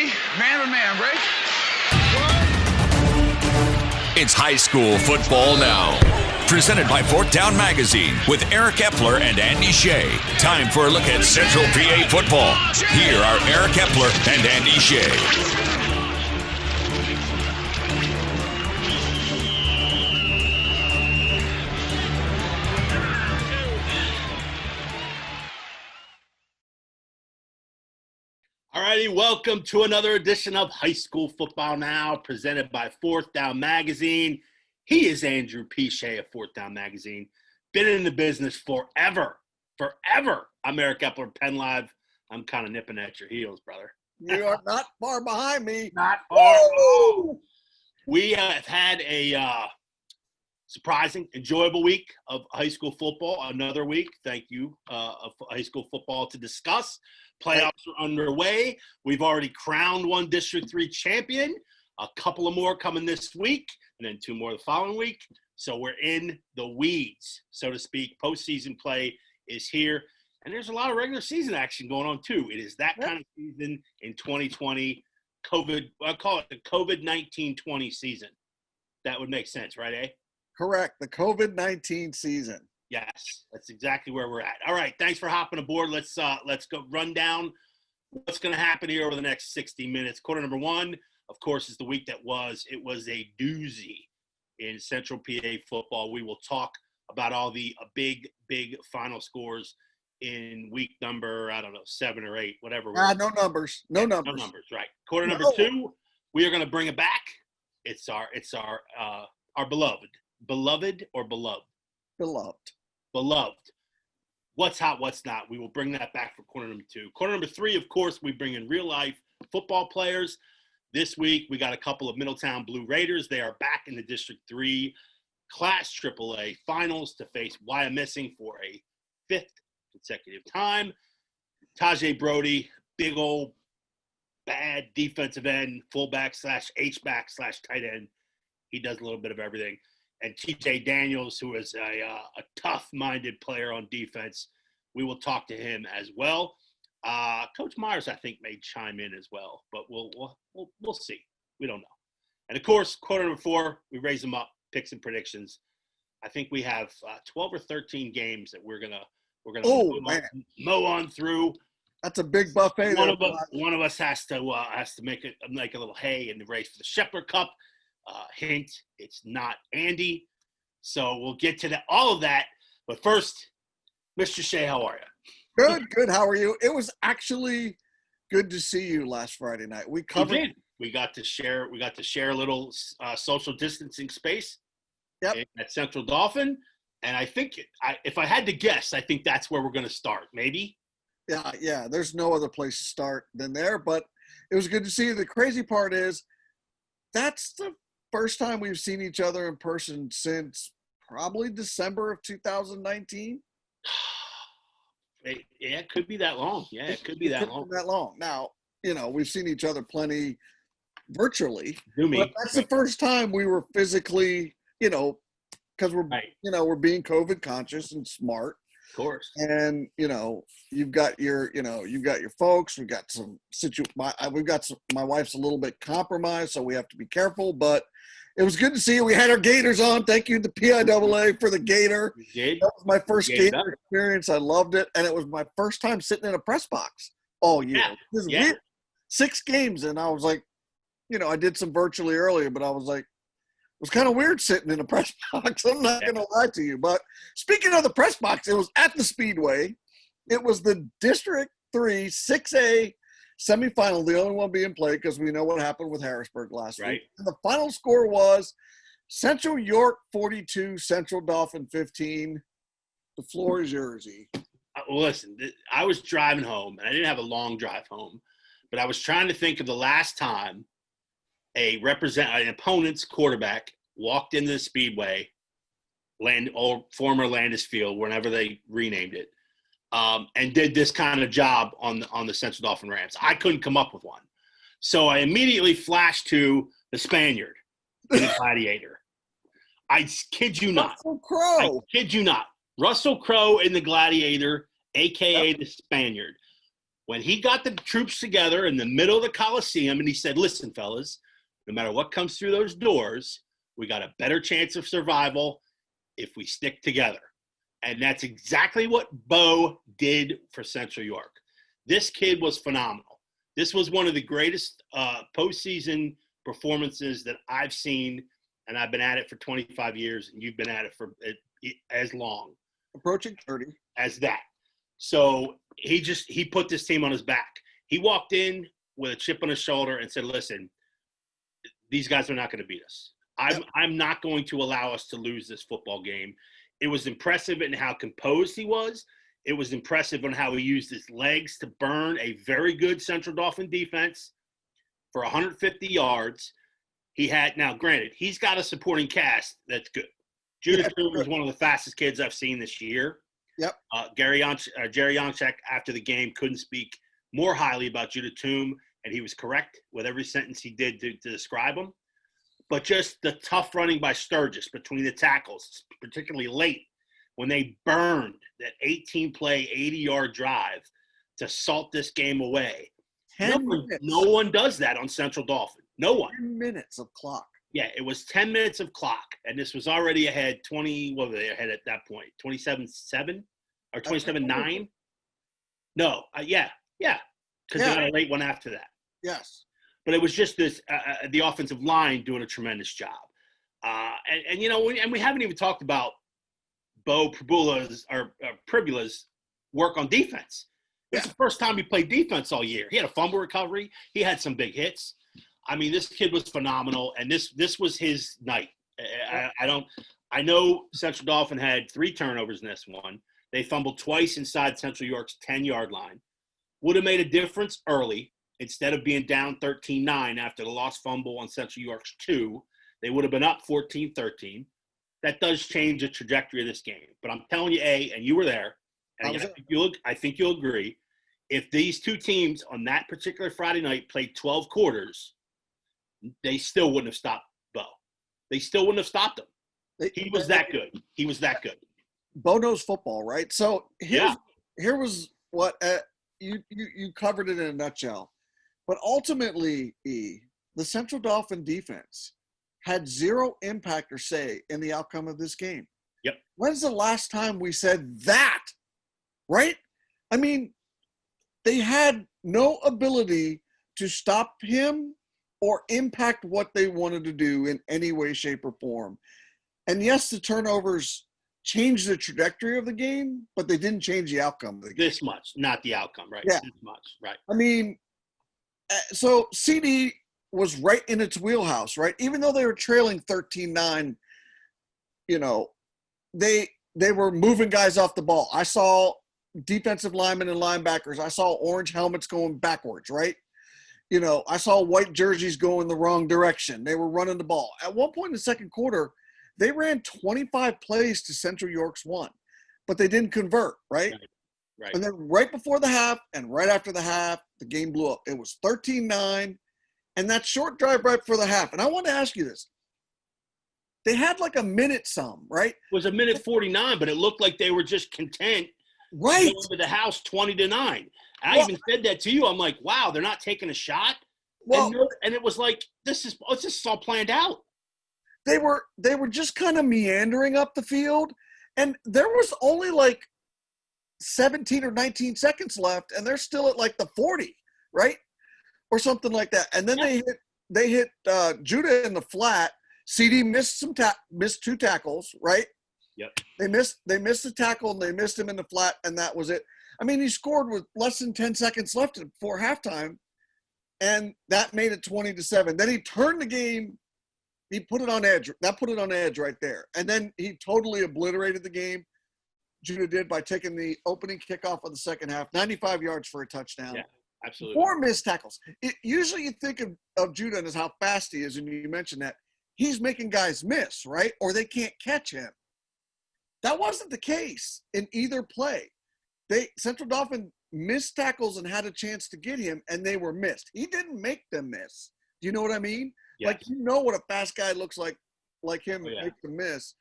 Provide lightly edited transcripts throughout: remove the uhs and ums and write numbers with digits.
ready? Man to man, break. It's high school football now. Presented by Fourth Down Magazine with Eric Epler and Andy Shay. Time for a look at Central PA football. Here are Eric Epler and Andy Shay. All righty, welcome to another edition of High School Football Now, presented by Fourth Down Magazine. He is Andrew P. Shay of Fourth Down Magazine. Been in the business forever. I'm Eric Epler, Penn Live. I'm kind of nipping at your heels, brother. You are not far behind me. Not far. Oh. We have had a surprising, enjoyable week of high school football. Another week, thank you, of high school football to discuss. Playoffs are underway. We've already crowned one District 3 champion. A couple of more coming this week, and then 2 more the following week. So we're in the weeds, so to speak. Postseason play is here, and there's a lot of regular season action going on too. It is that kind of season in 2020. I call it the COVID-19 20 season. That would make sense, right, eh? Correct. The COVID-19 season. Yes, that's exactly where we're at. All right, thanks for hopping aboard. Let's go run down what's going to happen here over the next 60 minutes. Quarter number 1, of course, is the week that was. It was a doozy in Central PA football. We will talk about all the big final scores in week number, 7 or 8, whatever. No numbers. No numbers. No numbers, right. Quarter number 2, we are going to bring it back. It's our beloved. Beloved or beloved? Beloved. What's hot, what's not? We will bring that back for quarter number 2. Quarter number 3, of course, we bring in real-life football players. This week, we got a couple of Middletown Blue Raiders. They are back in the District 3 Class AAA Finals to face Wyomissing for a 5th consecutive time. Tajay Brody, big old bad defensive end, fullback / H-back / tight end. He does a little bit of everything. And TJ Daniels, who is a tough-minded player on defense. We will talk to him as well. Coach Myers, I think, may chime in as well, but we'll see. We don't know. And, of course, quarter number 4, we raise them up, picks and predictions. I think we have 12 or 13 games that we're gonna mow on through. That's a big buffet. One of us has to make a little hay in the race for the Shepherd Cup. Hint, it's not Andy. So we'll get to all of that. But first, Mr. Shay, how are you? Good. How are you? It was actually good to see you last Friday night. We covered. We got to share a little social distancing space. Yep. At Central Dauphin. And I think, if I had to guess, I think that's where we're going to start. Maybe. Yeah. There's no other place to start than there. But it was good to see you. The crazy part is, that's the first time we've seen each other in person since probably December of 2019. Yeah, it could be that long. Yeah, it could be that long. Now, we've seen each other plenty virtually. But that's the first time we were physically, because we're being COVID conscious and smart. Of course. And you've got your folks. We've got my wife's a little bit compromised, so we have to be careful. But it was good to see you. We had our Gators on. Thank you to PIAA for the Gator. That was my first Gator experience. I loved it, and it was my first time sitting in a press box all year. Yeah. It was weird. 6 games, and I was like, I did some virtually earlier, but I was like, it was kind of weird sitting in a press box. I'm not going to lie to you. But speaking of the press box, it was at the Speedway. It was the District 3 6A semifinal, the only one being played because we know what happened with Harrisburg last week. And the final score was Central York 42, Central Dauphin 15. The floor is yours, E. Listen, I was driving home, and I didn't have a long drive home, but I was trying to think of the last time an opponent's quarterback walked into the Speedway, former Landis Field, whenever they renamed it, and did this kind of job on the Central Dauphin Rams. I couldn't come up with one. So I immediately flashed to the Spaniard in the Gladiator. I kid you not. Russell Crowe. I kid you not. Russell Crowe in the Gladiator, a.k.a. the Spaniard. When he got the troops together in the middle of the Coliseum and he said, listen, fellas, no matter what comes through those doors, we got a better chance of survival if we stick together. And that's exactly what Bo did for Central York. This kid was phenomenal. This was one of the greatest postseason performances that I've seen, and I've been at it for 25 years, and you've been at it for as long. Approaching 30. As that. So he put this team on his back. He walked in with a chip on his shoulder and said, listen, these guys are not going to beat us. I'm not going to allow us to lose this football game. It was impressive in how composed he was. It was impressive on how he used his legs to burn a very good Central Dauphin defense for 150 yards. He had, now granted, he's got a supporting cast that's good. Judah Toom was one of the fastest kids I've seen this year. Yep. Jerry Yonchek, after the game, couldn't speak more highly about Judah Toom, and he was correct with every sentence he did to describe him. But just the tough running by Sturgis between the tackles, particularly late, when they burned that 18-play, 80-yard drive to salt this game away. No one does that on Central Dauphin. No one. 10 minutes of clock. Yeah, it was 10 minutes of clock, and this was already ahead 20 – what were they ahead at that point? 27-7 or 27-9? No, yeah, because they got a late one after that. Yes. But it was just this the offensive line doing a tremendous job. And you know, we haven't even talked about Bo Pribula's work on defense. It's the first time he played defense all year. He had a fumble recovery. He had some big hits. I mean, this kid was phenomenal, and this was his night. I know Central Dauphin had 3 turnovers in this one. They fumbled twice inside Central York's 10-yard line. Would have made a difference early. Instead of being down 13-9 after the lost fumble on Central York's 2, they would have been up 14-13. That does change the trajectory of this game. But I'm telling you, and you were there, and I think you'll agree, if these two teams on that particular Friday night played 12 quarters, they still wouldn't have stopped Bo. They still wouldn't have stopped him. He was that good. He was that good. Bo knows football, right? So here was what you covered it in a nutshell. But ultimately, the Central Dauphin defense had zero impact or say in the outcome of this game. Yep. When's the last time we said that? Right? I mean, they had no ability to stop him or impact what they wanted to do in any way, shape, or form. And yes, the turnovers changed the trajectory of the game, but they didn't change the outcome of the game. This much, not the outcome, right? Yeah. This much, right. I mean, so CD was right in its wheelhouse, right? Even though they were trailing 13-9, you know, they were moving guys off the ball. I saw defensive linemen and linebackers. I saw orange helmets going backwards, right? You know, I saw white jerseys going the wrong direction. They were running the ball. At one point in the second quarter, they ran 25 plays to Central York's 1, but they didn't convert, right? Right. And then right before the half and right after the half, the game blew up. It was 13-9, and that short drive right before the half. And I want to ask you this. They had like a minute some, right? It was a minute 49, but it looked like they were just content right going to the house 20-9. I even said that to you. I'm like, wow, they're not taking a shot. Well, and it was like, this is all planned out. They were just kind of meandering up the field, and there was only like 17 or 19 seconds left, and they're still at like the 40, right? Or something like that. And then they hit Judah in the flat. CD missed missed 2 tackles, right? Yep. They missed the tackle, and they missed him in the flat, and that was it. I mean, he scored with less than 10 seconds left before halftime, and that made it 20-7. Then he turned the game. He put it on edge. That put it on edge right there. And then he totally obliterated the game. Judah did by taking the opening kickoff of the second half, 95 yards for a touchdown. Yeah, absolutely. 4 missed tackles. Usually you think of Judah as how fast he is, and you mentioned that. He's making guys miss, right? Or they can't catch him. That wasn't the case in either play. Central Dauphin missed tackles and had a chance to get him, and they were missed. He didn't make them miss. Do you know what I mean? Yes. Like, you know what a fast guy looks like him make them miss.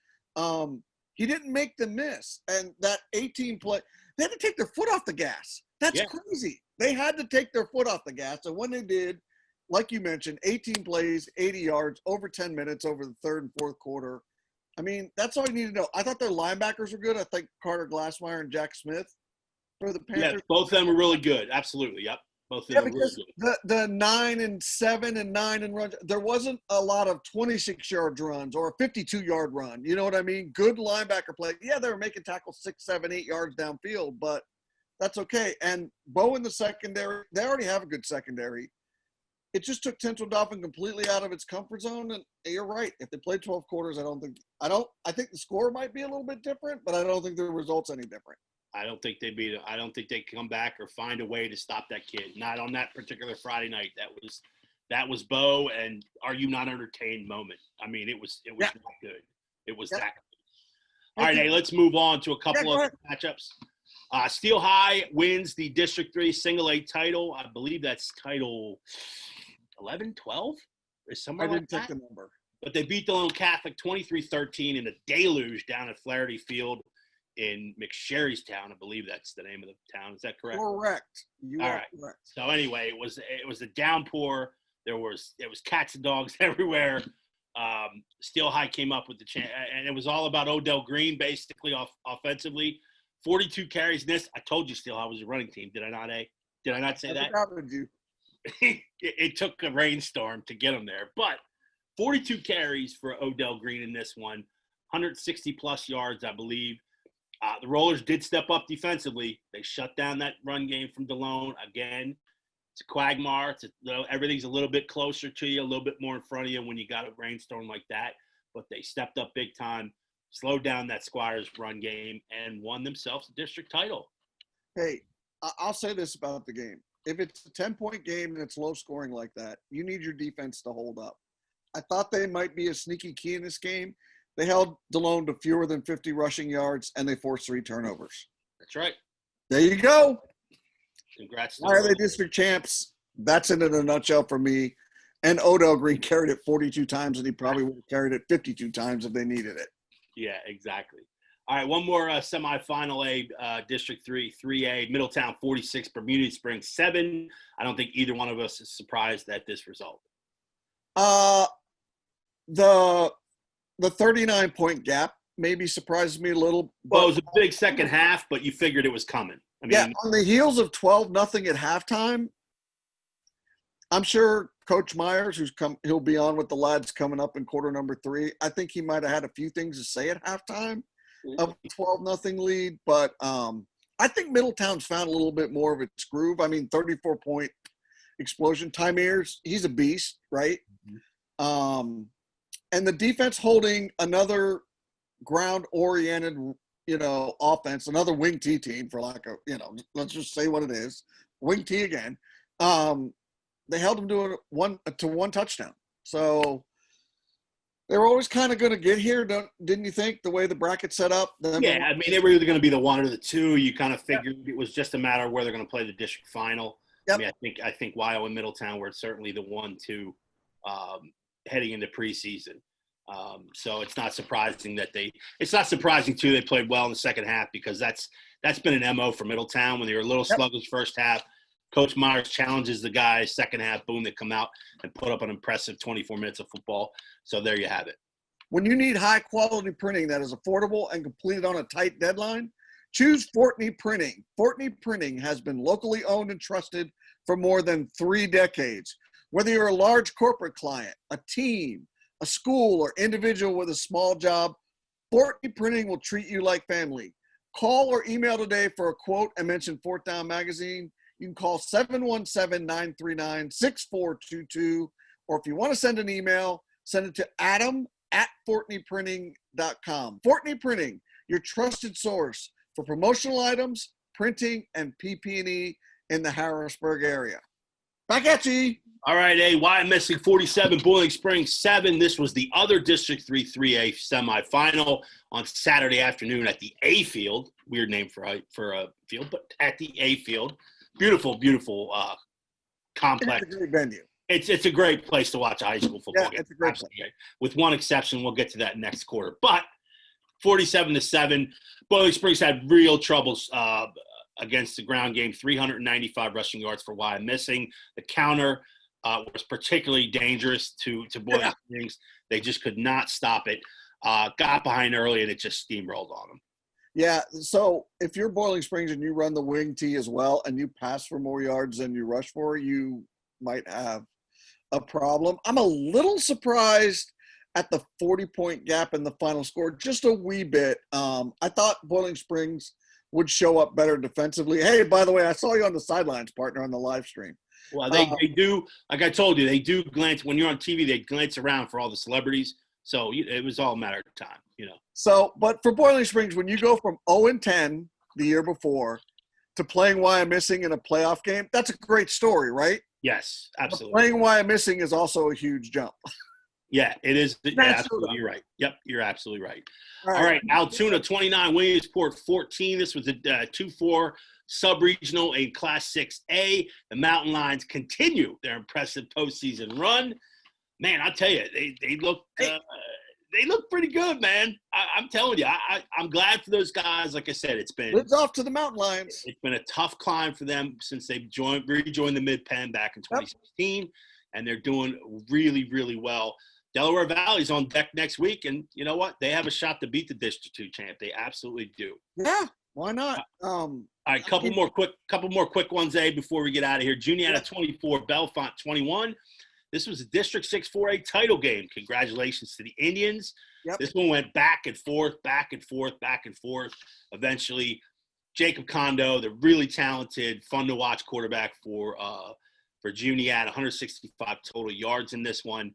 He didn't make them miss. And that 18 play, they had to take their foot off the gas. That's crazy. They had to take their foot off the gas. And when they did, like you mentioned, 18 plays, 80 yards, over 10 minutes over the third and fourth quarter. I mean, that's all you need to know. I thought their linebackers were good. I think Carter Glassmeyer and Jack Smith for the Panthers. Yeah, both of them were really good. Absolutely. Yep. Both of them were really good. The 9 and 7 and 9 and runs, there wasn't a lot of 26-yard runs or a 52-yard run. You know what I mean? Good linebacker play. Yeah, they were making tackles 6, 7, 8 yards downfield, but that's okay. And Bo in the secondary, they already have a good secondary. It just took Central Dauphin completely out of its comfort zone. And you're right. If they played 12 quarters, I think the score might be a little bit different, but I don't think the results any different. I don't think they come back or find a way to stop that kid. Not on that particular Friday night. That was Bo and are you not entertained moment. I mean, it was that good. It was that good. All right, hey, let's move on to a couple of matchups. Steel High wins the District 3 Single A title. I believe that's title 11, 12? Or somewhere like that. I didn't take the number. But they beat Delone Catholic 23-13 in a deluge down at Flaherty Field in McSherrystown. I believe that's the name of the town. Is that correct? Correct. All right. Correct. So anyway, it was a downpour. It was cats and dogs everywhere. Steel High came up with the chance, and it was all about Odell Green basically offensively. 42 carries in this. I told you Steel High was a running team. Did I not say that? How did you? It took a rainstorm to get him there, but 42 carries for Odell Green in this one, 160-plus yards, I believe. The Rollers did step up defensively. They shut down that run game from Delone. Again, it's a quagmire. Everything's a little bit closer to you, a little bit more in front of you when you got a rainstorm like that. But they stepped up big time, slowed down that Squires run game, and won themselves a district title. Hey, I'll say this about the game. If it's a 10-point game and it's low scoring like that, you need your defense to hold up. I thought they might be a sneaky key in this game. They held Delone to fewer than 50 rushing yards, and they forced 3 turnovers. That's right. There you go. Congrats. Why are they district champs? That's it in a nutshell for me. And Odell Green carried it 42 times, and he probably would have carried it 52 times if they needed it. Yeah, exactly. All right, one more semifinal A, District 3, 3A, Middletown 46, Bermuda Springs 7. I don't think either one of us is surprised at this result. The 39-point gap maybe surprises me a little. Well, it was a big second half, but you figured it was coming. I mean, on the heels of 12-0 at halftime, I'm sure Coach Myers, he'll be on with the lads coming up in quarter number 3. I think he might have had a few things to say at halftime of a 12-0 lead, but I think Middletown's found a little bit more of its groove. I mean, 34-point explosion. Ty Mears, he's a beast, right? Mm-hmm. And the defense holding another ground-oriented, offense, another wing T team for let's just say what it is, wing T again. They held them to one touchdown. So they were always kind of going to get here, didn't you think, the way the bracket set up? Yeah, I mean, they were either going to be the one or the two. You kind of figured it was just a matter of where they're going to play the district final. Yep. I mean, I think Wyo and Middletown were certainly the 1-2 heading into preseason. So it's not surprising too they played well in the second half, because that's been an MO for Middletown. When they were a little sluggish first half, Coach Myers challenges the guys. Second half, boom, they come out and put up an impressive 24 minutes of football. So there you have it. When you need high-quality printing that is affordable and completed on a tight deadline, choose Fortney Printing. Fortney Printing has been locally owned and trusted for more than 3 decades. Whether you're a large corporate client, a team, a school, or individual with a small job, Fortney Printing will treat you like family. Call or email today for a quote and mention Fourth Down Magazine. You can call 717-939-6422. Or if you want to send an email, send it to adam@fortneyprinting.com. Fortney Printing, your trusted source for promotional items, printing, and PP&E in the Harrisburg area. Back at you. All right, YMSC 47, Boiling Springs 7. This was the other District 3 3A semifinal on Saturday afternoon at the A Field. Weird name for a field, but at the A Field. Beautiful, beautiful complex. It's a great venue. It's a great place to watch a high school football game. It's a great place. With one exception, we'll get to that next quarter. But 47-7, Boiling Springs had real troubles against the ground game, 395 rushing yards for Wyomissing. The counter was particularly dangerous to Boiling Springs. They just could not stop it. Got behind early, and it just steamrolled on them. Yeah, so if you're Boiling Springs and you run the wing tee as well and you pass for more yards than you rush for, you might have a problem. I'm a little surprised at the 40-point gap in the final score, just a wee bit. I thought Boiling Springs would show up better defensively. Hey, by the way, I saw you on the sidelines, partner, on the live stream. Well, they do, like I told you, they do glance. When you're on TV, they glance around for all the celebrities. So it was all a matter of time, So, but for Boiling Springs, when you go from 0-10 the year before to playing Wyomissing in a playoff game, that's a great story, right? Yes, absolutely. But playing Wyomissing is also a huge jump. Yeah, it is. Absolutely, you're right. Yep, you're absolutely right. All right, Altoona 29, Williamsport 14. This was a 2-4 sub-regional in Class 6A. The Mountain Lions continue their impressive postseason run. Man, I'll tell you, they look pretty good, man. I'm telling you, I'm glad for those guys. Like I said, it's off to the Mountain Lions. It's been a tough climb for them since they've rejoined the Mid-Penn back in 2016, and they're doing really, really well. Delaware Valley's on deck next week, and you know what? They have a shot to beat the District 2 champ. They absolutely do. Yeah, why not? All right, couple more quick ones, before we get out of here. Juniata 24, Bellefonte 21. This was a District 6 4A title game. Congratulations to the Indians. Yep. This one went back and forth. Eventually, Jacob Kondo, the really talented, fun-to-watch quarterback for Juniata, 165 total yards in this one.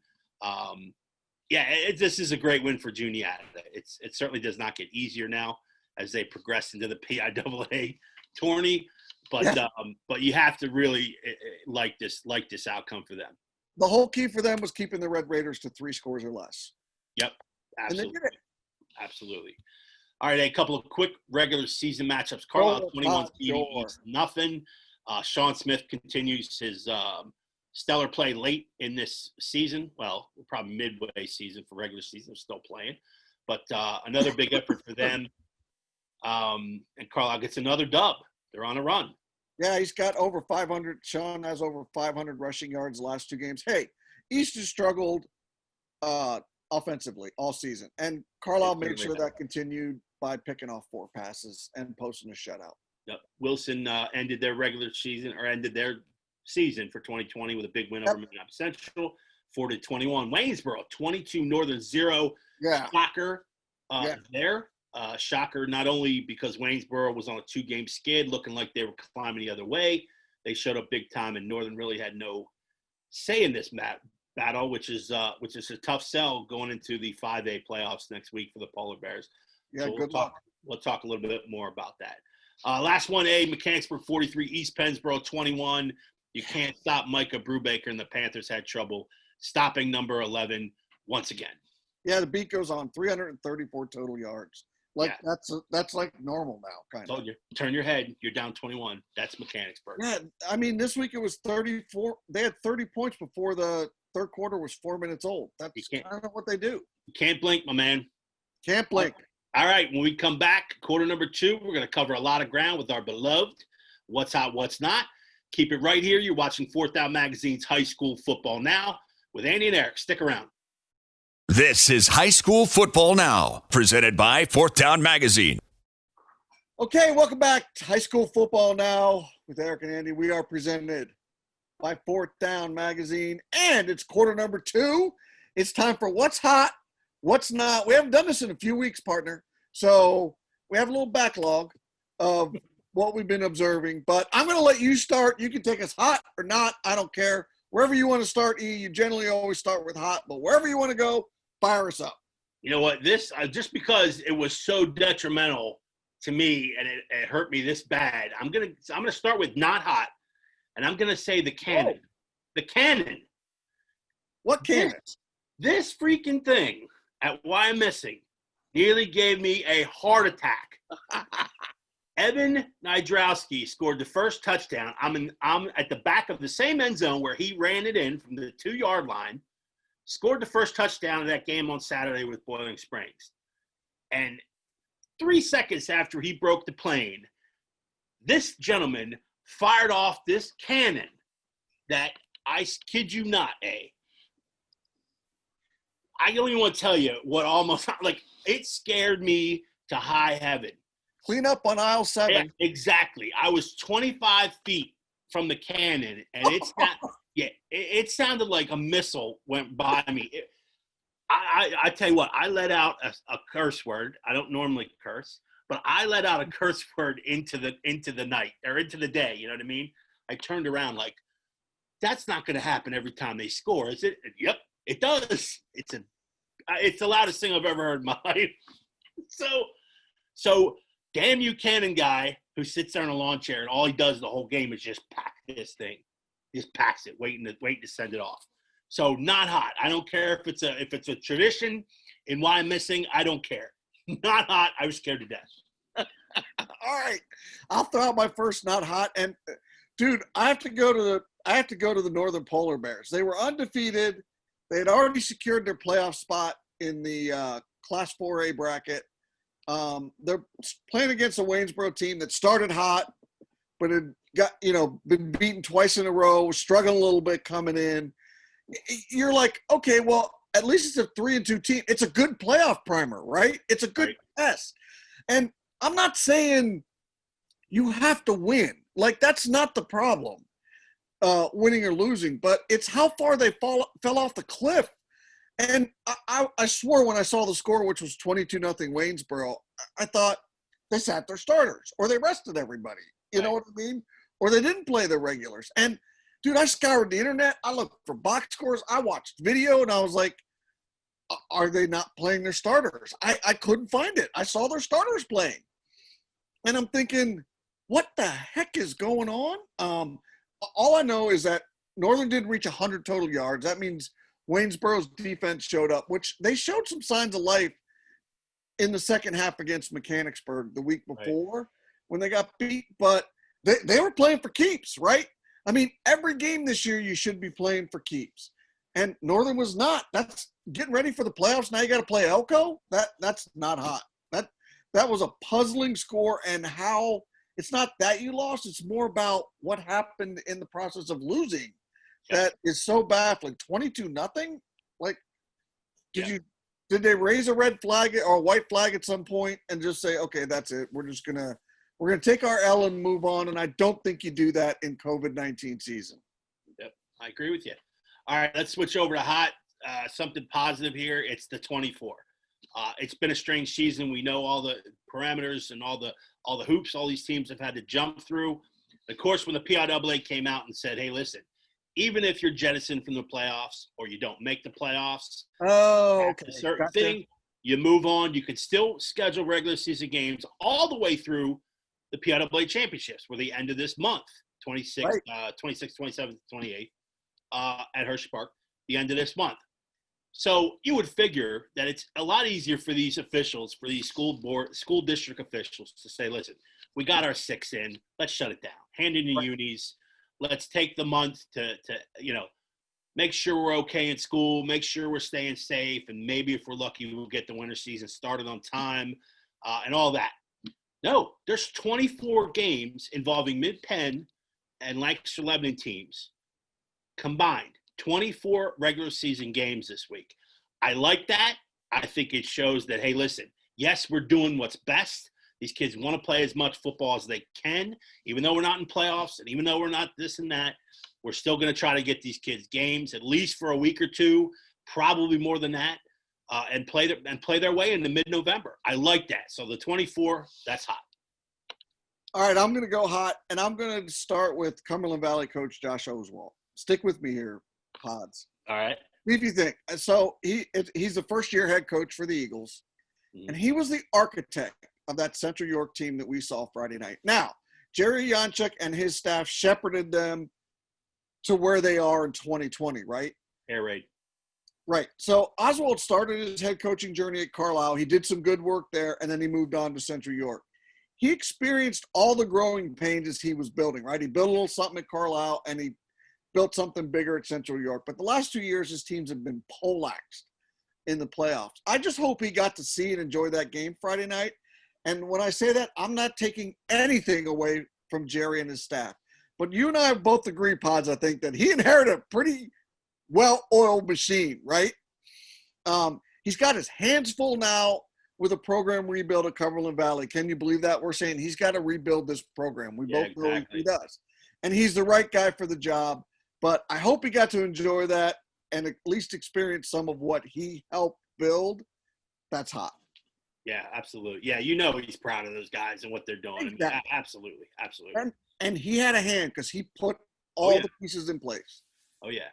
This is a great win for Juniata. It certainly does not get easier now as they progress into the PIAA tourney, but you have to really like this outcome for them. The whole key for them was keeping the Red Raiders to 3 scores or less. Yep, absolutely. And they did it. Absolutely. All right, a couple of quick regular season matchups. Carlisle 21 eats nothing. Sean Smith continues his stellar play late in this season. Well, probably midway season for regular season. They're still playing. But another big effort for them. And Carlisle gets another dub. They're on a run. Yeah, he's got over 500. Sean has over 500 rushing yards the last 2 games. Hey, East has struggled offensively all season. And Carlisle made sure that continued by picking off 4 passes and posting a shutout. Yep. Wilson ended their season for 2020 with a big win over Minneapolis Central, 4-21. Waynesboro 22, Northern 0. Yeah. Shocker there. Shocker not only because Waynesboro was on a 2-game skid, looking like they were climbing the other way. They showed up big time, and Northern really had no say in this battle, which is a tough sell going into the 5A playoffs next week for the Polar Bears. Yeah, so good luck. We'll talk a little bit more about that. Last 1A, Mechanicsburg 43, East Pennsboro 21. You can't stop Micah Brubaker, and the Panthers had trouble stopping number 11 once again. Yeah, the beat goes on, 334 total yards. That's like normal now, kind of. Told you, turn your head. You're down 21. That's Mechanicsburg. Yeah, I mean, this week it was 34. They had 30 points before the third quarter was 4 minutes old. That's kind of what they do. You can't blink, my man. Can't blink. All right, when we come back, quarter number 2, we're going to cover a lot of ground with our beloved What's Hot, What's Not. Keep it right here. You're watching 4th Down Magazine's High School Football Now with Andy and Eric. Stick around. This is High School Football Now, presented by 4th Down Magazine. Okay, welcome back to High School Football Now with Eric and Andy. We are presented by 4th Down Magazine, and it's quarter number 2. It's time for What's Hot, What's Not. We haven't done this in a few weeks, partner, so we have a little backlog of what we've been observing, but I'm going to let you start. You can take us hot or not. I don't care. Wherever you want to start, you generally always start with hot, but wherever you want to go, fire us up. You know what? This just because it was so detrimental to me and it hurt me this bad, I'm gonna start with not hot, and I'm gonna say the cannon. The cannon. What cannon? This freaking thing at Wyomissing nearly gave me a heart attack. Evan Nydrowski scored the first touchdown. I'm at the back of the same end zone where he ran it in from the 2-yard line. Scored the first touchdown of that game on Saturday with Boiling Springs. And 3 seconds after he broke the plane, This gentleman fired off this cannon that, I kid you not, I don't even want to tell you what almost – like, it scared me to high heaven. Clean up on aisle 7. Yeah, exactly. I was 25 feet from the cannon, and it's not – yeah, it sounded like a missile went by me. I tell you what, I let out a curse word. I don't normally curse, but I let out a curse word into the night or into the day. You know what I mean? I turned around like, that's not going to happen every time they score, is it? And yep, it does. It's the loudest thing I've ever heard in my life. So damn you, cannon guy who sits there in a lawn chair and all he does the whole game is just pack this thing, just packs it, waiting to send it off. So not hot. I don't care if it's a tradition and why I'm missing. I don't care. Not hot. I was scared to death. All right, I'll throw out my first not hot. And dude, I have to go to the Northern Polar Bears. They were undefeated. They had already secured their playoff spot in the Class 4A bracket. They're playing against a Waynesboro team that started hot, but had got been beaten twice in a row, was struggling a little bit coming in. You're like, okay, well, at least it's a 3-2 team. It's a good playoff primer, right? It's a good test. And I'm not saying you have to win. Like, that's not the problem, winning or losing. But it's how far they fell off the cliff. And I swore when I saw the score, which was 22-0 Waynesboro, I thought they sat their starters or they rested everybody. You know what I mean? Or they didn't play their regulars. And dude, I scoured the internet. I looked for box scores. I watched video, and I was like, are they not playing their starters? I couldn't find it. I saw their starters playing. And I'm thinking, what the heck is going on? All I know is that Northern did reach 100 total yards. That means Waynesboro's defense showed up, which they showed some signs of life in the second half against Mechanicsburg the week before when they got beat. But they were playing for keeps, right? I mean, every game this year you should be playing for keeps. And Northern was not. That's getting ready for the playoffs. Now you got to play Elko? That's not hot. That was a puzzling score, and how it's not that you lost. It's more about what happened in the process of losing that is so baffling. 22-0? Like, did they raise a red flag or a white flag at some point and just say, okay, that's it. We're going to take our L and move on, and I don't think you do that in COVID-19 season. Yep, I agree with you. All right, let's switch over to hot. Something positive here. It's the 24. It's been a strange season. We know all the parameters and all the hoops all these teams have had to jump through. Of course, when the PIAA came out and said, hey, listen, even if you're jettisoned from the playoffs or you don't make the playoffs, a certain thing, you move on. You can still schedule regular season games all the way through the PIAA championships, where the end of this month, 26th, 27th, 28th, at Hershey Park, the end of this month. So you would figure that it's a lot easier for these officials, for these school district officials to say, listen, we got our 6 in, let's shut it down. Hand in your unis. Let's take the month to make sure we're okay in school, make sure we're staying safe, and maybe if we're lucky, we'll get the winter season started on time, and all that. No, there's 24 games involving Mid-Penn and Lancaster Lebanon teams combined. 24 regular season games this week. I like that. I think it shows that, hey, listen, yes, we're doing what's best. These kids want to play as much football as they can, even though we're not in playoffs and even though we're not this and that. We're still going to try to get these kids games at least for a week or two, probably more than that, and play their way into mid-November. I like that. So the 24, that's hot. All right, I'm going to go hot, and I'm going to start with Cumberland Valley coach Josh Oswald. Stick with me here, Pods. All right. See if you think. So he's the first-year head coach for the Eagles, and he was the architect of that Central York team that we saw Friday night. Now, Jerry Yanchuk and his staff shepherded them to where they are in 2020, right? Air raid. Right. So Oswald started his head coaching journey at Carlisle. He did some good work there, and then he moved on to Central York. He experienced all the growing pains as he was building, right? He built a little something at Carlisle, and he built something bigger at Central York. But the last 2 years, his teams have been poleaxed in the playoffs. I just hope he got to see and enjoy that game Friday night. And when I say that, I'm not taking anything away from Jerry and his staff. But you and I both agree, Pods, I think, that he inherited a pretty well-oiled machine, right? He's got his hands full now with a program rebuild at Cumberland Valley. Can you believe that? We're saying he's got to rebuild this program. We both know he does. And he's the right guy for the job. But I hope he got to enjoy that and at least experience some of what he helped build. That's hot. Yeah, absolutely. Yeah, you know he's proud of those guys and what they're doing. Exactly. Absolutely. And he had a hand because he put all the pieces in place. Oh, yeah.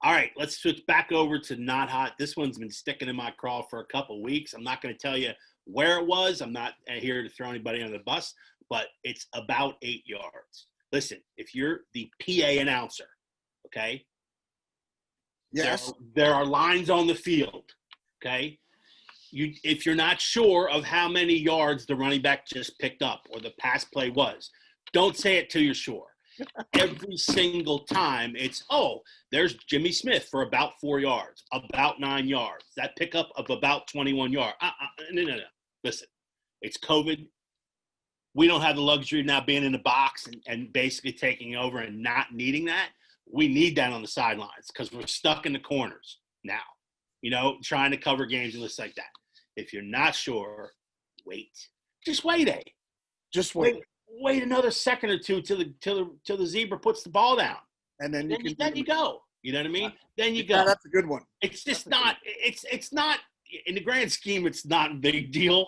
All right, let's switch back over to not hot. This one's been sticking in my craw for a couple of weeks. I'm not going to tell you where it was. I'm not here to throw anybody under the bus, but it's about 8 yards. Listen, if you're the PA announcer, okay? Yes. There are lines on the field, okay? If you're not sure of how many yards the running back just picked up or the pass play was, don't say it till you're sure. Every single time it's, there's Jimmy Smith for about 4 yards, about 9 yards. That pickup of about 21 yards. No. Listen, it's COVID. We don't have the luxury of now being in the box and basically taking over and not needing that. We need that on the sidelines because we're stuck in the corners now, trying to cover games and lists like that. If you're not sure, wait. Just wait, Just wait. Wait another second or two till the zebra puts the ball down, and then you go. You know what I mean? Then you go. Yeah, that's a good one. It's just not. It's not in the grand scheme. It's not a big deal,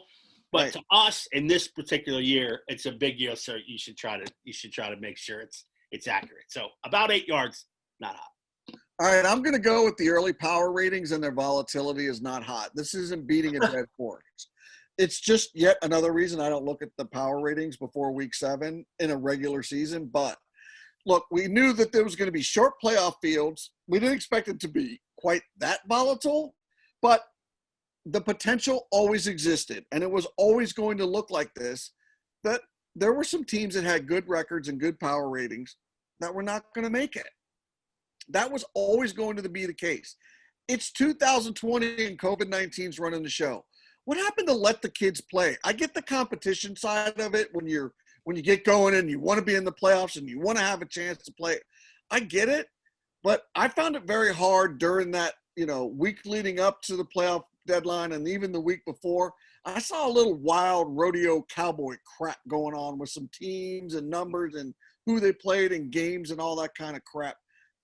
but to us in this particular year, it's a big deal. So you should try to make sure it's accurate. So about 8 yards, not hot. All right, I'm going to go with the early power ratings and their volatility is not hot. This isn't beating a dead horse. It's just yet another reason I don't look at the power ratings before week 7 in a regular season. But look, we knew that there was going to be short playoff fields. We didn't expect it to be quite that volatile, but the potential always existed. And it was always going to look like this, that there were some teams that had good records and good power ratings that were not going to make it. That was always going to be the case. It's 2020 and COVID-19's running the show. What happened to let the kids play? I get the competition side of it when you get going and you want to be in the playoffs and you want to have a chance to play. I get it, but I found it very hard during that, week leading up to the playoff deadline and even the week before. I saw a little wild rodeo cowboy crap going on with some teams and numbers and who they played in games and all that kind of crap.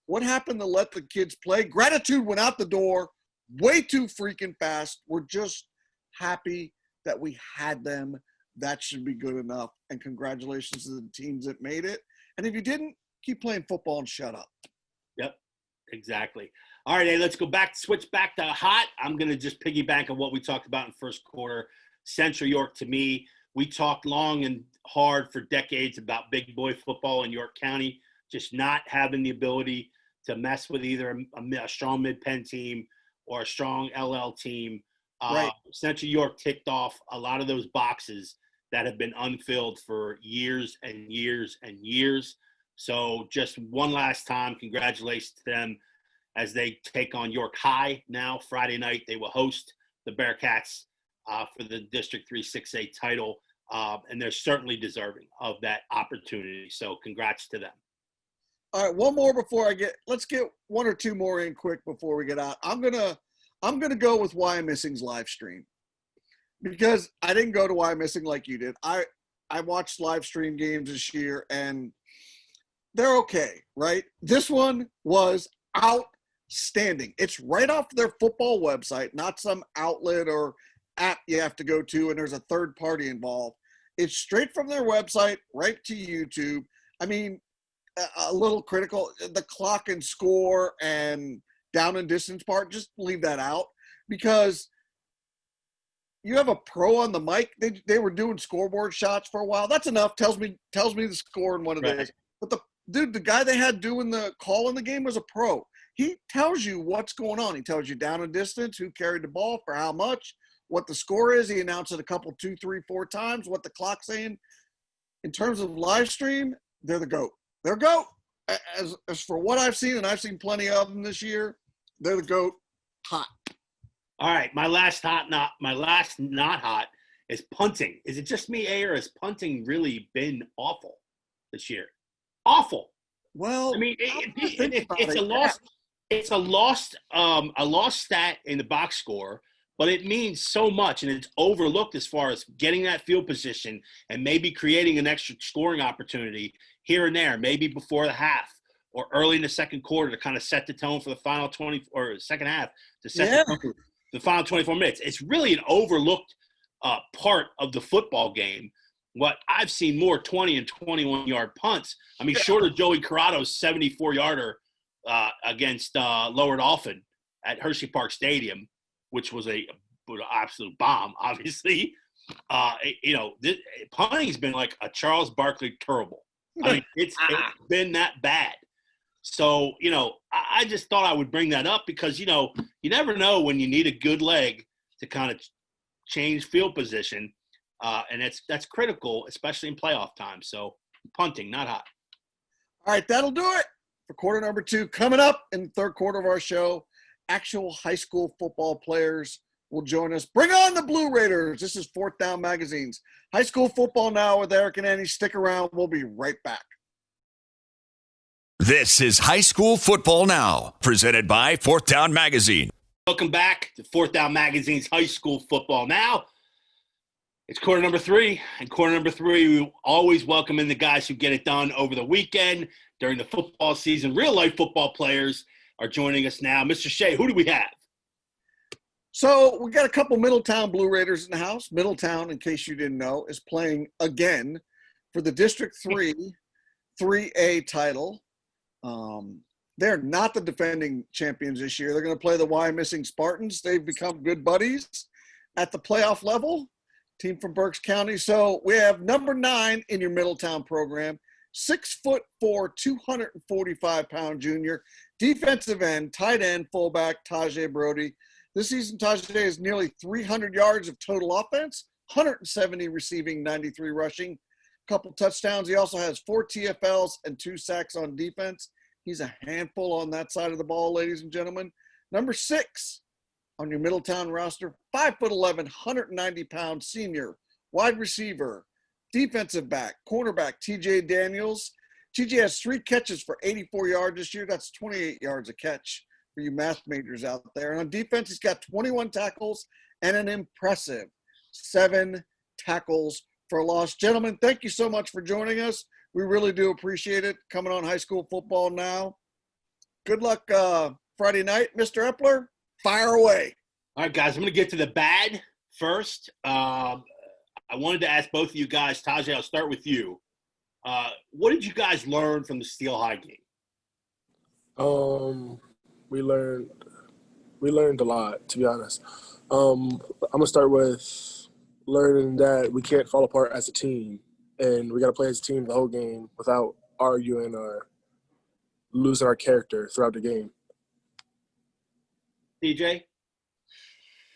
What happened to let the kids play? Gratitude went out the door way too freaking fast. We're just happy that we had them. That should be good enough. And congratulations to the teams that made it. And if you didn't, keep playing football and shut up. Yep, exactly. All right, let's switch back to hot. I'm going to just piggyback on what we talked about in first quarter. Central York, to me, we talked long and hard for decades about big boy football in York County, just not having the ability to mess with either a strong mid-pen team or a strong LL team. Right. Central York ticked off a lot of those boxes that have been unfilled for years and years and years. So just one last time, congratulations to them as they take on York High now. Friday night, they will host the Bearcats for the District 3 6A title, and they're certainly deserving of that opportunity. So congrats to them. All right, one more before let's get one or two more in quick before we get out. I'm gonna go with Why I'm Missing's live stream because I didn't go to Why I'm Missing like you did. I watched live stream games this year and they're okay, right? This one was outstanding. It's right off their football website, not some outlet or app you have to go to and there's a third party involved. It's straight from their website right to YouTube. I mean, a little critical, the clock and score and down and distance part, just leave that out because you have a pro on the mic. They were doing scoreboard shots for a while. That's enough. Tells me the score in one of those. But the guy they had doing the call in the game was a pro. He tells you what's going on. He tells you down and distance, who carried the ball for how much, what the score is. He announced it a couple, 2, 3, 4 times, what the clock's saying. In terms of live stream, they're the GOAT. They're GOAT. As for what I've seen, and I've seen plenty of them this year, they're the GOAT. Hot. All right, my last not hot is punting. Is it just me, or has punting really been awful? this year. Awful. Well, I mean, it's a lost. It's a lost stat in the box score, but it means so much, and it's overlooked as far as getting that field position and maybe creating an extra scoring opportunity here and there, maybe before the half or early in the second quarter to kind of set the tone for the final 20 or second half to set the tone for the final 24 minutes. It's really an overlooked part of the football game. What I've seen more 20 and 21-yard punts. I mean, short of Joey Corrado's 74-yarder against Lower Dolphin at Hershey Park Stadium, which was an absolute bomb, obviously. Punting's been like a Charles Barkley terrible. I mean, it's been that bad. So, I just thought I would bring that up because, you never know when you need a good leg to kind of change field position. And that's critical, especially in playoff time. So, punting, not hot. All right, that'll do it for quarter number 2. Coming up in the third quarter of our show, actual high school football players will join us. Bring on the Blue Raiders. This is Fourth Down Magazine's High School Football Now with Eric and Annie. Stick around. We'll be right back. This is High School Football Now, presented by Fourth Down Magazine. Welcome back to Fourth Down Magazine's High School Football Now. It's quarter number 3, and quarter number 3, we always welcome in the guys who get it done over the weekend during the football season. Real-life football players are joining us now. Mr. Shay, who do we have? So we got a couple Middletown Blue Raiders in the house. Middletown, in case you didn't know, is playing again for the District 3 3A title. They're not the defending champions this year. They're going to play the Wyomissing Spartans. They've become good buddies at the playoff level. Team from Berks County. So we have number 9 in your Middletown program, 6'4", 245-pound junior, defensive end, tight end, fullback, Tajay Brody. This season, Tajay has nearly 300 yards of total offense, 170 receiving, 93 rushing, a couple touchdowns. He also has 4 TFLs and 2 sacks on defense. He's a handful on that side of the ball, ladies and gentlemen. Number 6 on your Middletown roster, 5'11", 190-pound senior, wide receiver, defensive back, cornerback, TJ Daniels. TJ has 3 catches for 84 yards this year. That's 28 yards a catch for you math majors out there. And on defense, he's got 21 tackles and an impressive 7 tackles for a loss. Gentlemen, thank you so much for joining us. We really do appreciate it coming on High School Football Now. Good luck Friday night, Mr. Epler. Fire away. All right, guys, I'm going to get to the bad first. I wanted to ask both of you guys, Tajay, I'll start with you. What did you guys learn from the Steel High game? We learned a lot, to be honest. I'm going to start with learning that we can't fall apart as a team, and we got to play as a team the whole game without arguing or losing our character throughout the game. DJ?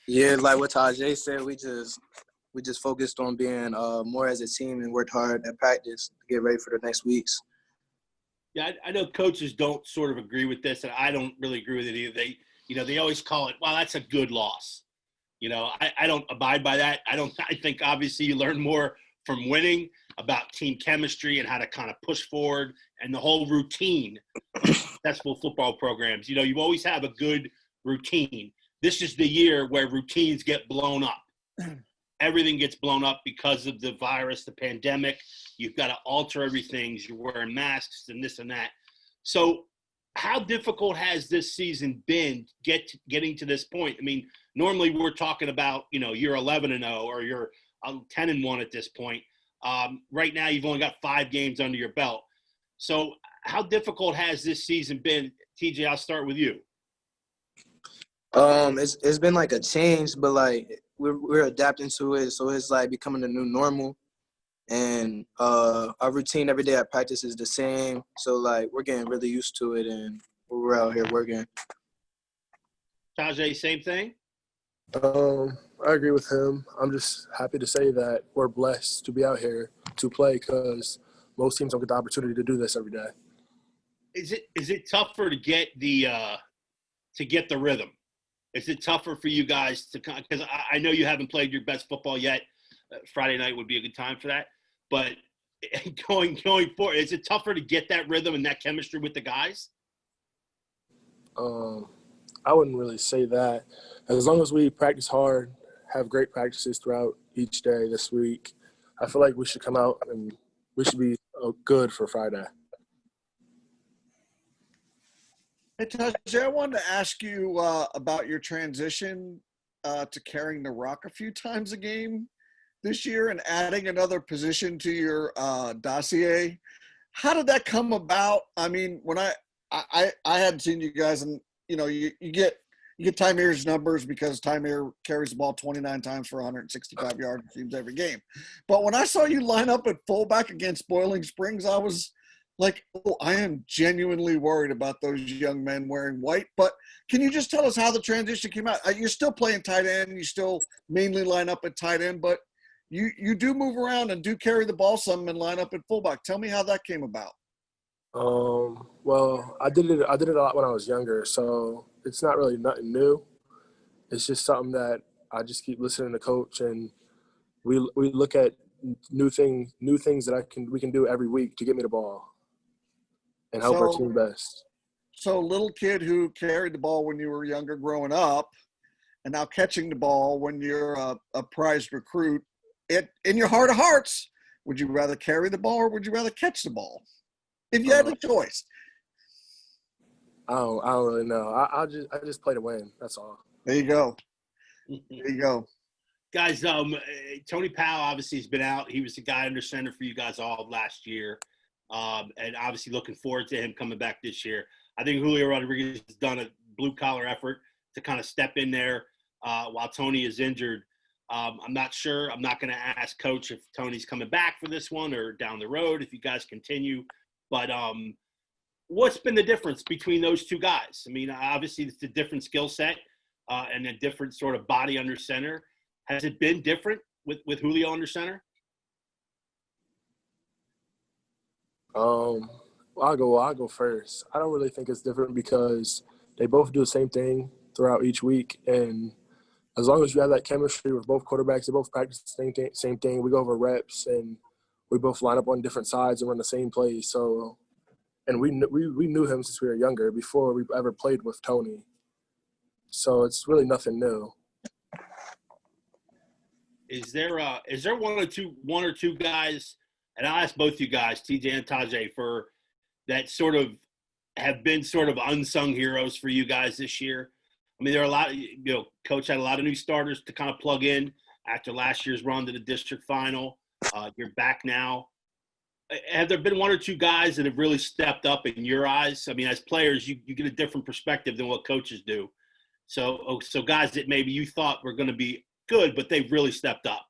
Yeah, like what Tajay said, we just focused on being more as a team and worked hard at practice to get ready for the next weeks. Yeah, I know coaches don't sort of agree with this, and I don't really agree with it either. They always call it, well, that's a good loss. I don't abide by that. I think obviously you learn more from winning about team chemistry and how to kind of push forward and the whole routine of successful football programs. You always have a good routine. This is the year where routines get blown up. Everything gets blown up because of the virus, the pandemic. You've got to alter everything. You're wearing masks and this and that. So how difficult has this season been getting to this point? I mean, normally we're talking about, you're 11-0 or you're 10-1 at this point. Right now you've only got 5 games under your belt. So how difficult has this season been? TJ, I'll start with you. It's been like a change, but like we're adapting to it, so it's like becoming the new normal. And our routine every day at practice is the same, so like we're getting really used to it, and we're out here working. Tajay, same thing? I agree with him. I'm just happy to say that we're blessed to be out here to play because most teams don't get the opportunity to do this every day. Is it tougher to get the rhythm? Is it tougher for you guys because I know you haven't played your best football yet. Friday night would be a good time for that. But going forward? Is it tougher to get that rhythm and that chemistry with the guys? I wouldn't really say that. As long as we practice hard, have great practices throughout each day this week, I feel like we should come out and we should be good for Friday. Hey, Tajay, I wanted to ask you about your transition to carrying the rock a few times a game this year and adding another position to your dossier. How did that come about? I mean, when I hadn't seen you guys, and you get Tymir's numbers because Tymir carries the ball 29 times for 165 yards, it seems, every game. But when I saw you line up at fullback against Boiling Springs, I was like, oh, I am genuinely worried about those young men wearing white. But can you just tell us how the transition came out? You're still playing tight end. You still mainly line up at tight end, but you do move around and do carry the ball some and line up at fullback. Tell me how that came about. Well, I did it a lot when I was younger, so it's not really nothing new. It's just something that I just keep listening to coach, and we look at new things that we can do every week to get me the ball and help our team best. So little kid who carried the ball when you were younger growing up and now catching the ball when you're a prized recruit, in your heart of hearts, would you rather carry the ball or would you rather catch the ball? If you had the choice. I don't really know. I just play to win. That's all. There you go. There you go. Guys, Tony Powell obviously has been out. He was the guy under center for you guys all last year. And obviously looking forward to him coming back this year. I think Julio Rodriguez has done a blue-collar effort to kind of step in there while Tony is injured. I'm not sure. I'm not going to ask Coach if Tony's coming back for this one or down the road if you guys continue. But what's been the difference between those two guys? I mean, obviously it's a different skill set and a different sort of body under center. Has it been different with Julio under center? I'll go first. I don't really think it's different because they both do the same thing throughout each week, and as long as you have that chemistry with both quarterbacks, they both practice the same thing. We go over reps, and we both line up on different sides and run the same plays. So, and we knew him since we were younger, before we ever played with Tony. So it's really nothing new. Is there one or two guys, and I'll ask both you guys, TJ and Tajay, for that sort of have been sort of unsung heroes for you guys this year? I mean, there are a lot of, Coach had a lot of new starters to kind of plug in after last year's run to the district final. You're back now. Have there been one or two guys that have really stepped up in your eyes? I mean, as players, you get a different perspective than what coaches do. So guys that maybe you thought were going to be good, but they've really stepped up.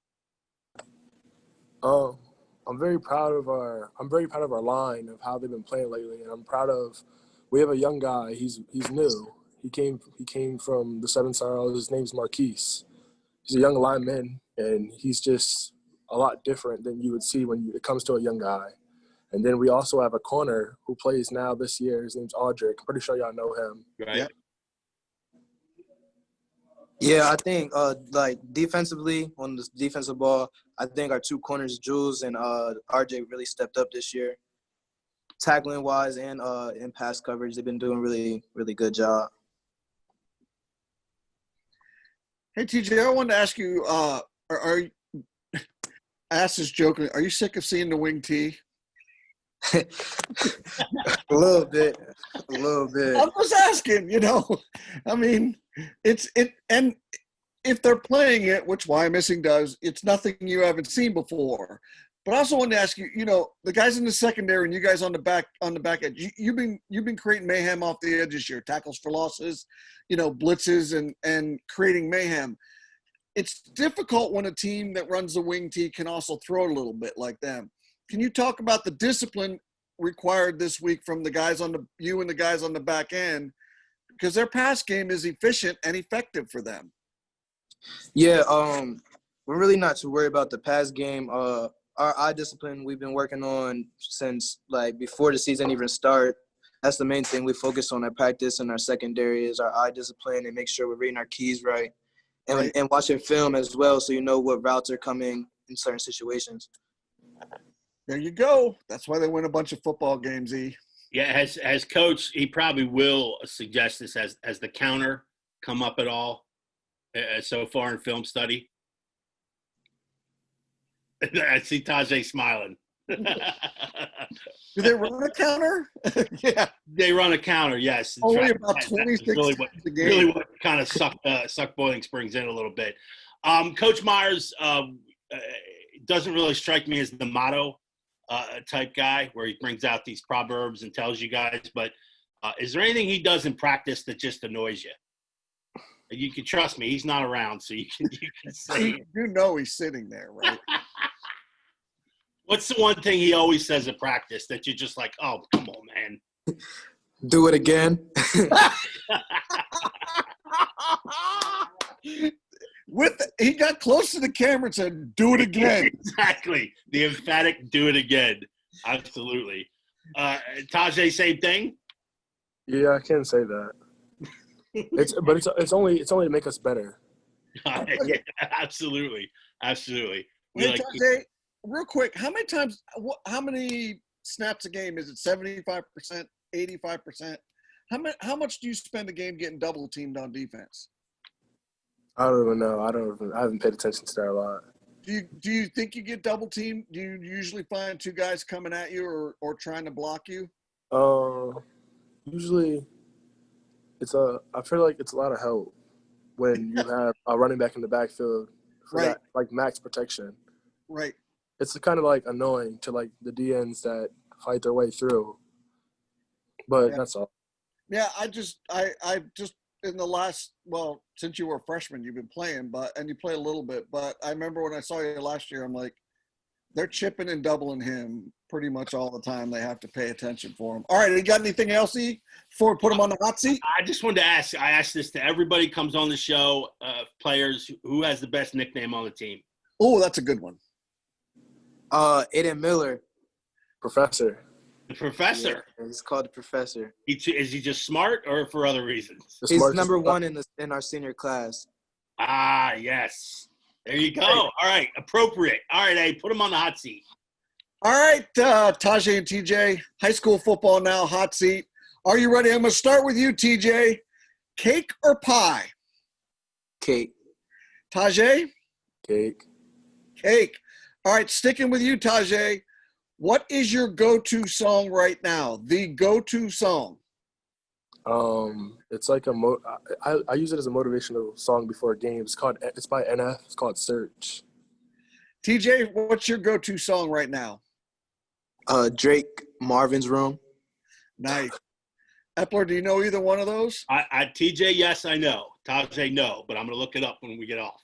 I'm very proud of our line of how they've been playing lately, and I'm proud of. We have a young guy. He's new. He came from the 7-star. His name's Marquise. He's a young lineman, and he's just a lot different than you would see when it comes to a young guy. And then we also have a corner who plays now this year. His name's Audric. I'm pretty sure y'all know him. Right. Yeah, I think like defensively on the defensive ball, I think our two corners, Jules and RJ, really stepped up this year. Tackling wise and in pass coverage, they've been doing really, really good job. Hey TJ, I wanted to ask you, I asked this joking, are you sick of seeing the wing tee? A little bit. I was asking, I mean, and if they're playing it, which Why Missing does, it's nothing you haven't seen before. But I also wanted to ask you, the guys in the secondary and you guys on the back edge, you've been creating mayhem off the edge this year, tackles for losses, blitzes and creating mayhem. It's difficult when a team that runs the wing tee can also throw a little bit like them. Can you talk about the discipline required this week from the guys you and the guys on the back end, because their pass game is efficient and effective for them? Yeah, we're really not too worried about the pass game. Our eye discipline we've been working on since like before the season even started. That's the main thing we focus on at practice, and our secondary is our eye discipline and make sure we're reading our keys right. And watching film as well, so you know what routes are coming in certain situations. There you go. That's why they win a bunch of football games, E. Yeah, has coach, he probably will suggest this as the counter come up at all so far in film study. I see Tajay smiling. Do they run a counter? Yeah. They run a counter, yes. Only about 26 really times a game. Really what kind of suck Boiling Springs in a little bit. Coach Myers doesn't really strike me as the motto type guy where he brings out these proverbs and tells you guys, but is there anything he does in practice that just annoys you? You can trust me, he's not around, so you can say you know he's sitting there, right? What's the one thing he always says at practice that you're just like, oh, come on, man? Do it again. He got close to the camera and said, do it again. Exactly. The emphatic do it again. Absolutely. Tajay, same thing? Yeah, I can say that. It's only to make us better. Yeah, absolutely. Absolutely. Hey, Tajay, real quick, how many snaps a game? Is it 75%, 85%? How much do you spend a game getting double teamed on defense? I don't even know. I haven't paid attention to that a lot. Do you think you get double teamed? Do you usually find two guys coming at you or trying to block you? Usually I feel like it's a lot of help when you have a running back in the backfield for Right. that, like max protection. Right. It's kind of like annoying to like the DNs that fight their way through. But Yeah. that's all. Yeah, I just in the last, well, since you were a freshman, you've been playing, and you play a little bit, but I remember when I saw you last year, I'm like, they're chipping and doubling him pretty much all the time. They have to pay attention for him. All right, you got anything else, E, before we put him on the hot seat? I just wanted to ask, I asked this to everybody who comes on the show, players, who has the best nickname on the team? Oh, that's a good one. Aiden Miller. Professor. The Professor. Yeah, he's called the Professor. Is he just smart or for other reasons? He's number one in our senior class. Ah, yes. There you go. All right, appropriate. All right, hey, put him on the hot seat. All right, Tajay and TJ, high school football now, hot seat. Are you ready? I'm going to start with you, TJ. Cake or pie? Cake. Tajay? Cake. Cake. All right, sticking with you, Tajay. What is your go-to song right now? The go-to song? It's like I use it as a motivational song before a game. It's by NF. It's called Search. TJ, what's your go-to song right now? Drake, Marvin's Room. Nice. Epler, do you know either one of those? TJ, yes, I know. Tajay, no, but I'm going to look it up when we get off.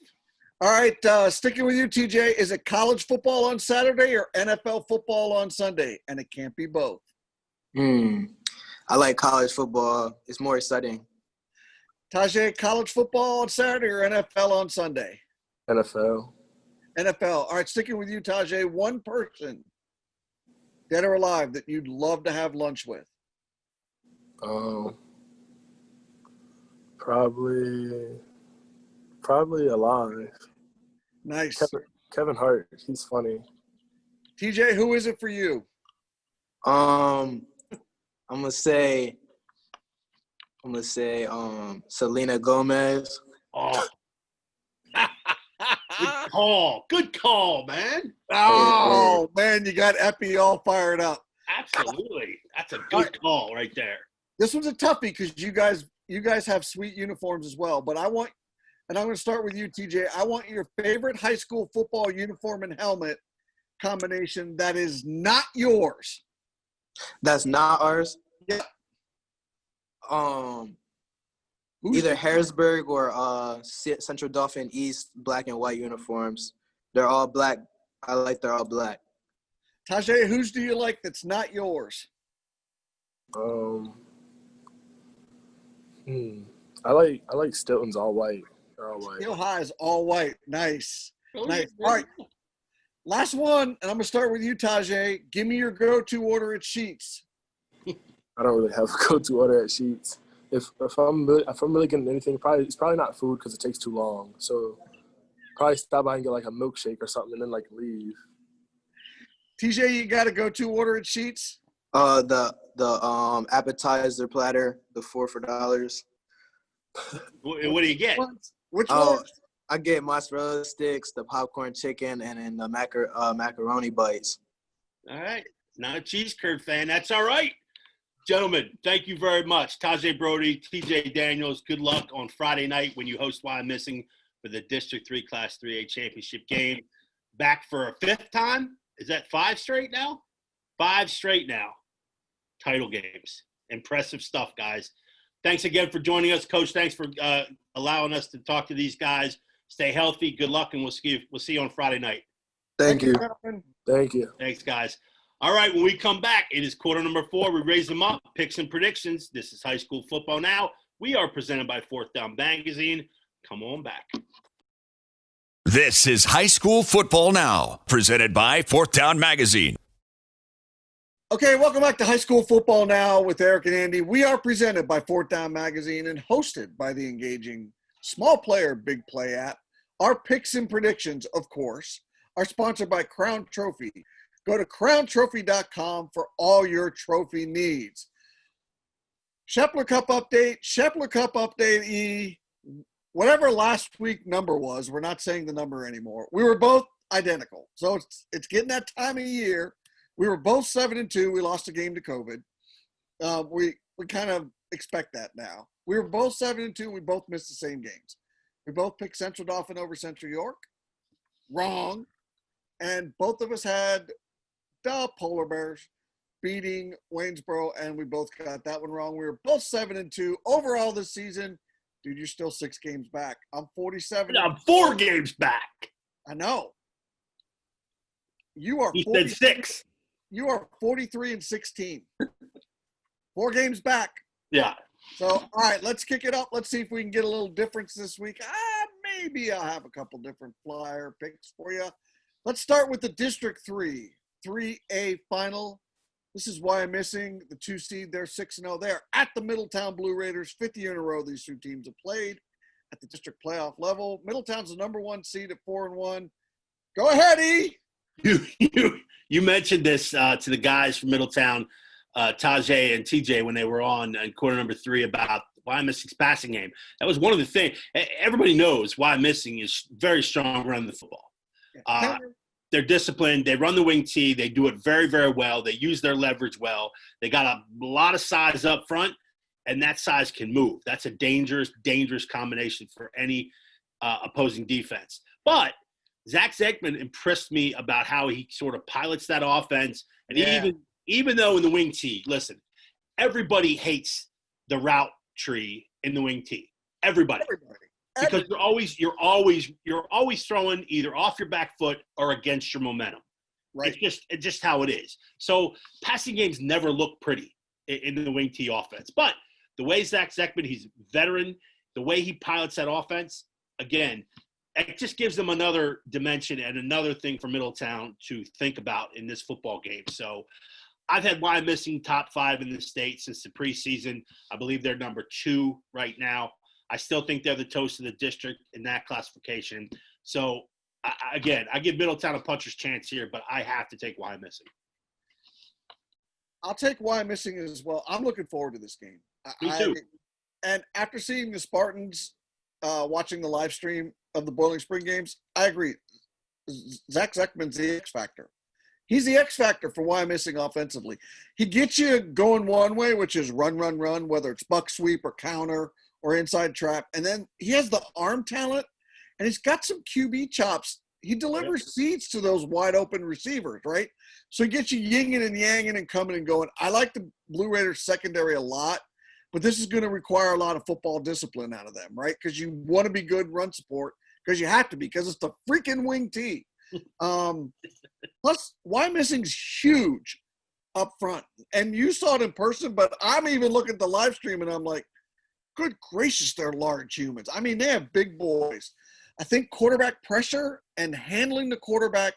All right, sticking with you, TJ, is it college football on Saturday or NFL football on Sunday? And it can't be both. I like college football. It's more exciting. Tajay, college football on Saturday or NFL on Sunday? NFL. NFL. All right, sticking with you, Tajay, one person, dead or alive, that you'd love to have lunch with? Probably alive. Nice. Kevin Hart. He's funny. TJ, who is it for you? I'm gonna say Selena Gomez. Oh. Good call, man. Oh, man, you got Epi all fired up. Absolutely. That's a good call right there. This was a toughie because you guys have sweet uniforms as well. But I'm going to start with you, TJ. I want your favorite high school football uniform and helmet combination that is not yours. That's not ours? Yeah. Either Harrisburg or Central Dauphin East black and white uniforms. They're all black. They're all black. Tajay, whose do you like that's not yours? I like Stilton's all white. They're all white. Steel High is all white. Nice. Nice. All right. Last one, and I'm going to start with you, Tajay. Give me your go-to order at Sheets. I don't really have a go-to order at Sheets. If I'm really getting anything, it's probably not food because it takes too long. So probably stop by and get like a milkshake or something and then like leave. TJ, you got to go to order at Sheets? The appetizer platter, the $4 for $. What do you get? Which one? I get mozzarella sticks, the popcorn chicken, and then the macaroni bites. All right. Not a cheese curd fan. That's all right. Gentlemen, thank you very much. Tajay Brody, TJ Daniels, good luck on Friday night when you host Why I'm Missing for the District 3 Class 3A championship game. Back for a fifth time? Is that 5 straight now? 5 straight now. Title games. Impressive stuff, guys. Thanks again for joining us, Coach. Thanks for allowing us to talk to these guys. Stay healthy. Good luck, and we'll see you on Friday night. Thank you. Thank you. Thanks, guys. All right, when we come back, it is quarter number 4. We raise them up, picks and predictions. This is High School Football Now. We are presented by Fourth Down Magazine. Come on back. This is High School Football Now, presented by Fourth Down Magazine. Okay, welcome back to High School Football Now with Eric and Andy. We are presented by Fourth Down Magazine and hosted by the engaging Small Player Big Play app. Our picks and predictions, of course, are sponsored by Crown Trophy. Go to crowntrophy.com for all your trophy needs. Shepler Cup update E. Whatever last week number was, we're not saying the number anymore. We were both identical. So it's getting that time of year. We were both 7-2. We lost a game to COVID. We kind of expect that now. We were both 7-2. We both missed the same games. We both picked Central Dauphin over Central York. Wrong. And both of us had the Polar Bears beating Waynesboro, and we both got that one wrong. We were both 7-2. Overall this season, dude, you're still 6 games back. I'm 47. I'm 4 games back. I know. You are He said 6. You are 43-16. 4 games back. Yeah. So, all right, let's kick it up. Let's see if we can get a little difference this week. Maybe I'll have a couple different flyer picks for you. Let's start with the District 3A final. This is Why I'm Missing. The 2 seed, they're 6-0. They're at the Middletown Blue Raiders. 5th year in a row these 2 teams have played at the district playoff level. Middletown's the number 1 seed at 4-1. Go ahead, E. You mentioned this to the guys from Middletown, Tajay and TJ, when they were on in quarter number 3 about Why I'm Missing's passing game. That was one of the things. Everybody knows Why I'm Missing is very strong running the football. They're disciplined. They run the wing tee. They do it very, very well. They use their leverage well. They got a lot of size up front, and that size can move. That's a dangerous, dangerous combination for any opposing defense. But Zach Zekman impressed me about how he sort of pilots that offense. And even though in the wing tee, listen, everybody hates the route tree in the wing tee. Everybody. Because you're always throwing either off your back foot or against your momentum. Right. It's just how it is. So passing games never look pretty in the wing tee offense. But the way Zach Zekman, he's a veteran, the way he pilots that offense, again, it just gives them another dimension and another thing for Middletown to think about in this football game. So I've had Why I'm Missing top 5 in the state since the preseason. I believe they're number 2 right now. I still think they're the toast of the district in that classification. So, I give Middletown a puncher's chance here, but I have to take Why I'm Missing. I'll take Why I'm Missing as well. I'm looking forward to this game. Me too. And after seeing the Spartans, watching the live stream of the Boiling Spring games, I agree. Zach Zekman's the X factor. He's the X factor for Why I'm Missing offensively. He gets you going one way, which is run, whether it's buck sweep or counter or inside trap. And then he has the arm talent, and he's got some QB chops. He delivers seeds to those wide open receivers, right? So he gets you yinging and yanging and coming and going. I like the Blue Raiders secondary a lot, but this is going to require a lot of football discipline out of them, right? Because you want to be good run support, because you have to be, because it's the freaking wing tee. Plus, Why I'm Missing's huge up front. And you saw it in person, but I'm even looking at the live stream and I'm like, good gracious, they're large humans. I mean, they have big boys. I think quarterback pressure and handling the quarterback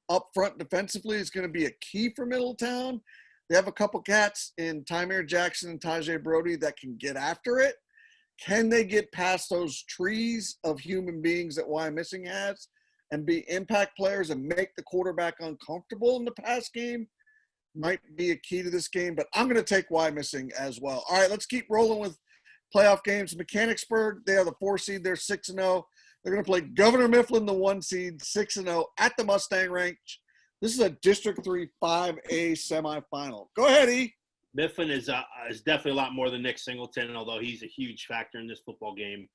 up front defensively is going to be a key for Middletown. They have a couple cats in Tymere Jackson and Tajay Brody that can get after it. Can they get past those trees of human beings that Why I'm Missing has? and be impact players and make the quarterback uncomfortable in the pass game might be a key to this game. But I'm going to take Wyomissing as well. All right, let's keep rolling with playoff games. Mechanicsburg, they are the 4 seed. They're 6-0. They're going to play Governor Mifflin, the 1 seed, 6-0 at the Mustang Ranch. This is a District 3 5A semifinal. Go ahead, E. Mifflin is definitely a lot more than Nick Singleton, although he's a huge factor in this football game.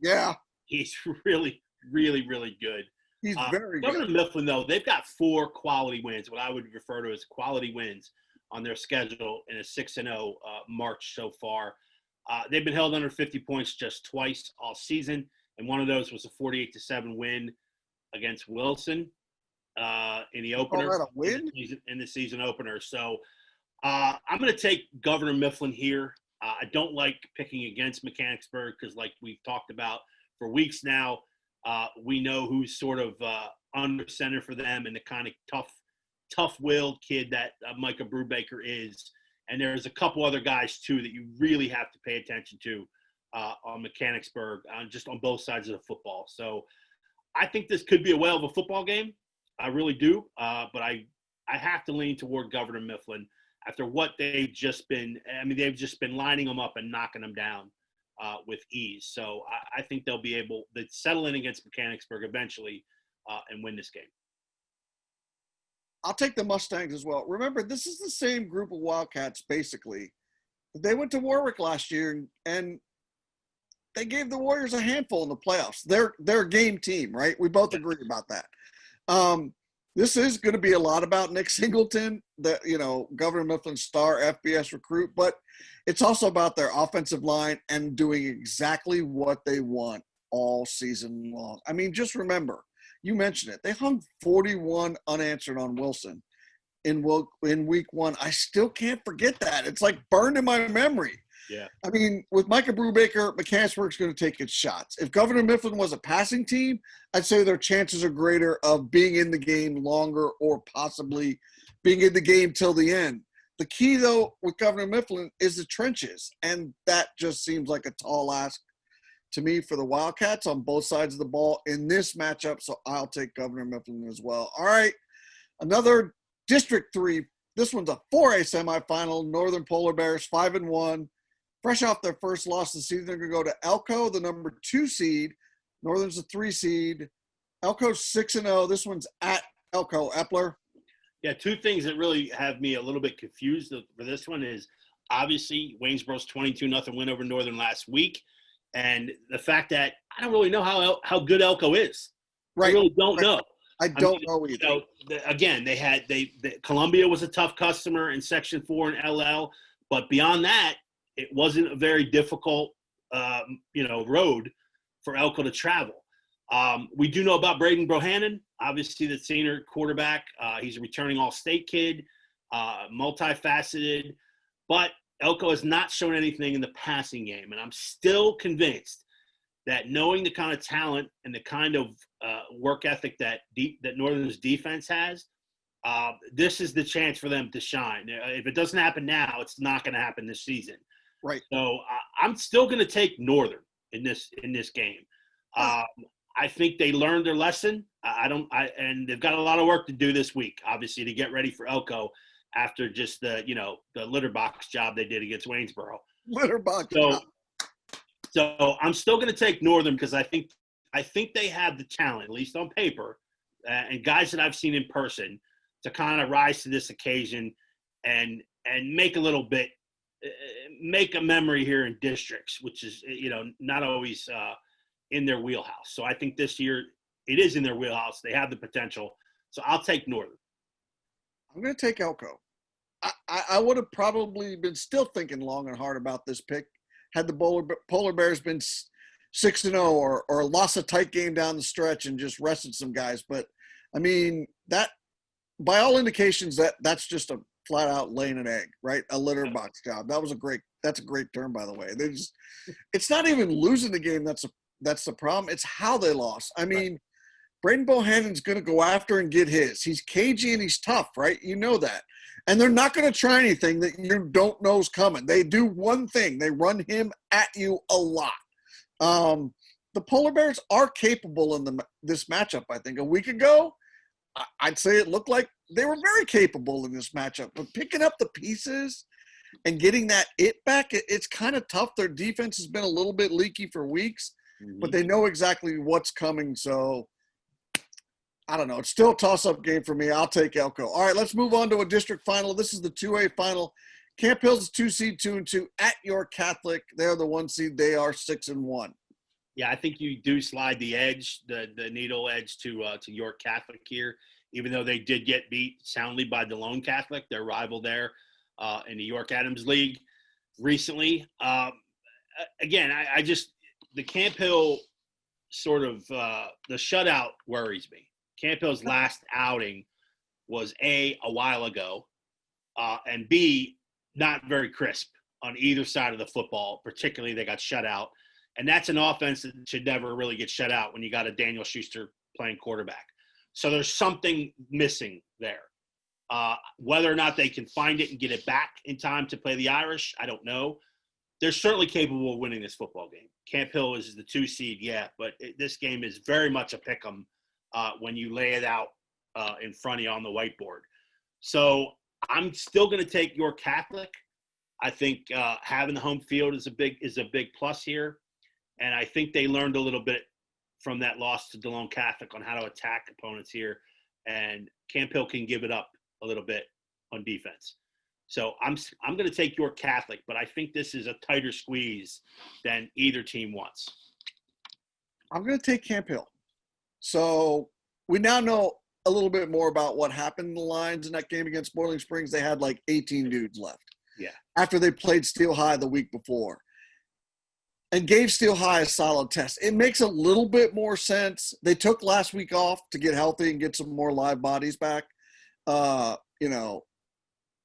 Yeah. He's really, really, really good. He's very Governor good. Mifflin, though, they've got 4 quality wins, what I would refer to as quality wins on their schedule in a 6-0 March so far. They've been held under 50 points just twice all season, and one of those was a 48-7 win against Wilson in the opener. Oh, that a win? In the season opener. So I'm going to take Governor Mifflin here. I don't like picking against Mechanicsburg because, like we've talked about for weeks now, we know who's sort of under center for them and the kind of tough-willed kid that Micah Brubaker is. And there's a couple other guys, too, that you really have to pay attention to on Mechanicsburg, just on both sides of the football. So I think this could be a whale of a football game. I really do. But I have to lean toward Governor Mifflin after what they've just been – I mean, they've just been lining them up and knocking them down with ease. So I think they'll be able to settle in against Mechanicsburg eventually and win this game. I'll take the Mustangs as well. Remember, this is the same group of Wildcats, basically. They went to Warwick last year, and they gave the Warriors a handful in the playoffs. They're a game team, right? We both agree about that. This is going to be a lot about Nick Singleton, Governor Mifflin's star FBS recruit, but it's also about their offensive line and doing exactly what they want all season long. I mean, just remember, you mentioned it. They hung 41 unanswered on Wilson in week 1. I still can't forget that. It's like burned in my memory. Yeah. I mean, with Micah Brubaker, Mechanicsburg's going to take its shots. If Governor Mifflin was a passing team, I'd say their chances are greater of being in the game longer or possibly being in the game till the end. The key, though, with Governor Mifflin is the trenches, and that just seems like a tall ask to me for the Wildcats on both sides of the ball in this matchup, so I'll take Governor Mifflin as well. All right, another District 3. This one's a 4A semifinal. Northern Polar Bears 5-1. Fresh off their first loss this season, they're going to go to Elko, the number 2 seed. Northern's the 3 seed. Elko's 6-0. This one's at Elko. Epler. Yeah, 2 things that really have me a little bit confused for this one is obviously Waynesboro's 22-0 win over Northern last week. And the fact that I don't really know how good Elko is. Right. I really don't know. I don't know either. Again, Columbia was a tough customer in Section 4 and LL, but beyond that, it wasn't a very difficult, road for Elko to travel. We do know about Braden Bohannon, obviously the senior quarterback. He's a returning All-State kid, multifaceted, but Elko has not shown anything in the passing game, and I'm still convinced that knowing the kind of talent and the kind of work ethic that Northern's defense has, this is the chance for them to shine. If it doesn't happen now, it's not going to happen this season. Right. So I'm still going to take Northern in this game. I think they learned their lesson. And they've got a lot of work to do this week, obviously, to get ready for Elko after just the litter box job they did against Waynesboro. Litter box. So I'm still going to take Northern because I think they have the talent, at least on paper, and guys that I've seen in person, to kind of rise to this occasion and make a memory here in districts, which is not always in their wheelhouse. So I think this year it is in their wheelhouse. They have the potential. So I'll take Northern. I'm going to take Elko. I would have probably been still thinking long and hard about this pick had the Polar Bears been 6-0 or lost a tight game down the stretch and just rested some guys. But, I mean, that by all indications, that's just a flat-out laying an egg, right? A litter box job. That's a great term, by the way. It's not even losing the game that's the problem. It's how they lost. I mean, Braden Bohannon's going to go after and get his. He's cagey and he's tough, right? You know that. And they're not going to try anything that you don't know is coming. They do one thing. They run him at you a lot. the Polar Bears are capable in this matchup. I think a week ago, I'd say it looked like they were very capable in this matchup. But picking up the pieces and getting that back, it's kind of tough. Their defense has been a little bit leaky for weeks, but they know exactly what's coming. So I don't know. It's still a toss-up game for me. I'll take Elko. All right, let's move on to a district final. This is the 2A final. Camp Hill's 2 seed, 2-2 at York Catholic. They're the 1 seed. They are 6-1. Yeah, I think you do slide the edge, the needle edge to York Catholic here, even though they did get beat soundly by DeLone Catholic, their rival there in the York Adams League recently. Again, I just the Camp Hill sort of the shutout worries me. Camp Hill's last outing was a while ago, and B, not very crisp on either side of the football. Particularly, they got shut out. And that's an offense that should never really get shut out when you got a Daniel Schuster playing quarterback. So there's something missing there. Whether or not they can find it and get it back in time to play the Irish, I don't know. They're certainly capable of winning this football game. Camp Hill is the 2 seed, yeah, but this game is very much a pick 'em when you lay it out in front of you on the whiteboard. So I'm still going to take York Catholic. I think having the home field is a big plus here. And I think they learned a little bit from that loss to DeLone Catholic on how to attack opponents here. And Camp Hill can give it up a little bit on defense. So I'm going to take York Catholic, but I think this is a tighter squeeze than either team wants. I'm going to take Camp Hill. So we now know a little bit more about what happened in the Lions in that game against Boiling Springs. They had like 18 dudes left. Yeah. After they played Steel High the week before. And gave Steel High a solid test. It makes a little bit more sense. They took last week off to get healthy and get some more live bodies back. The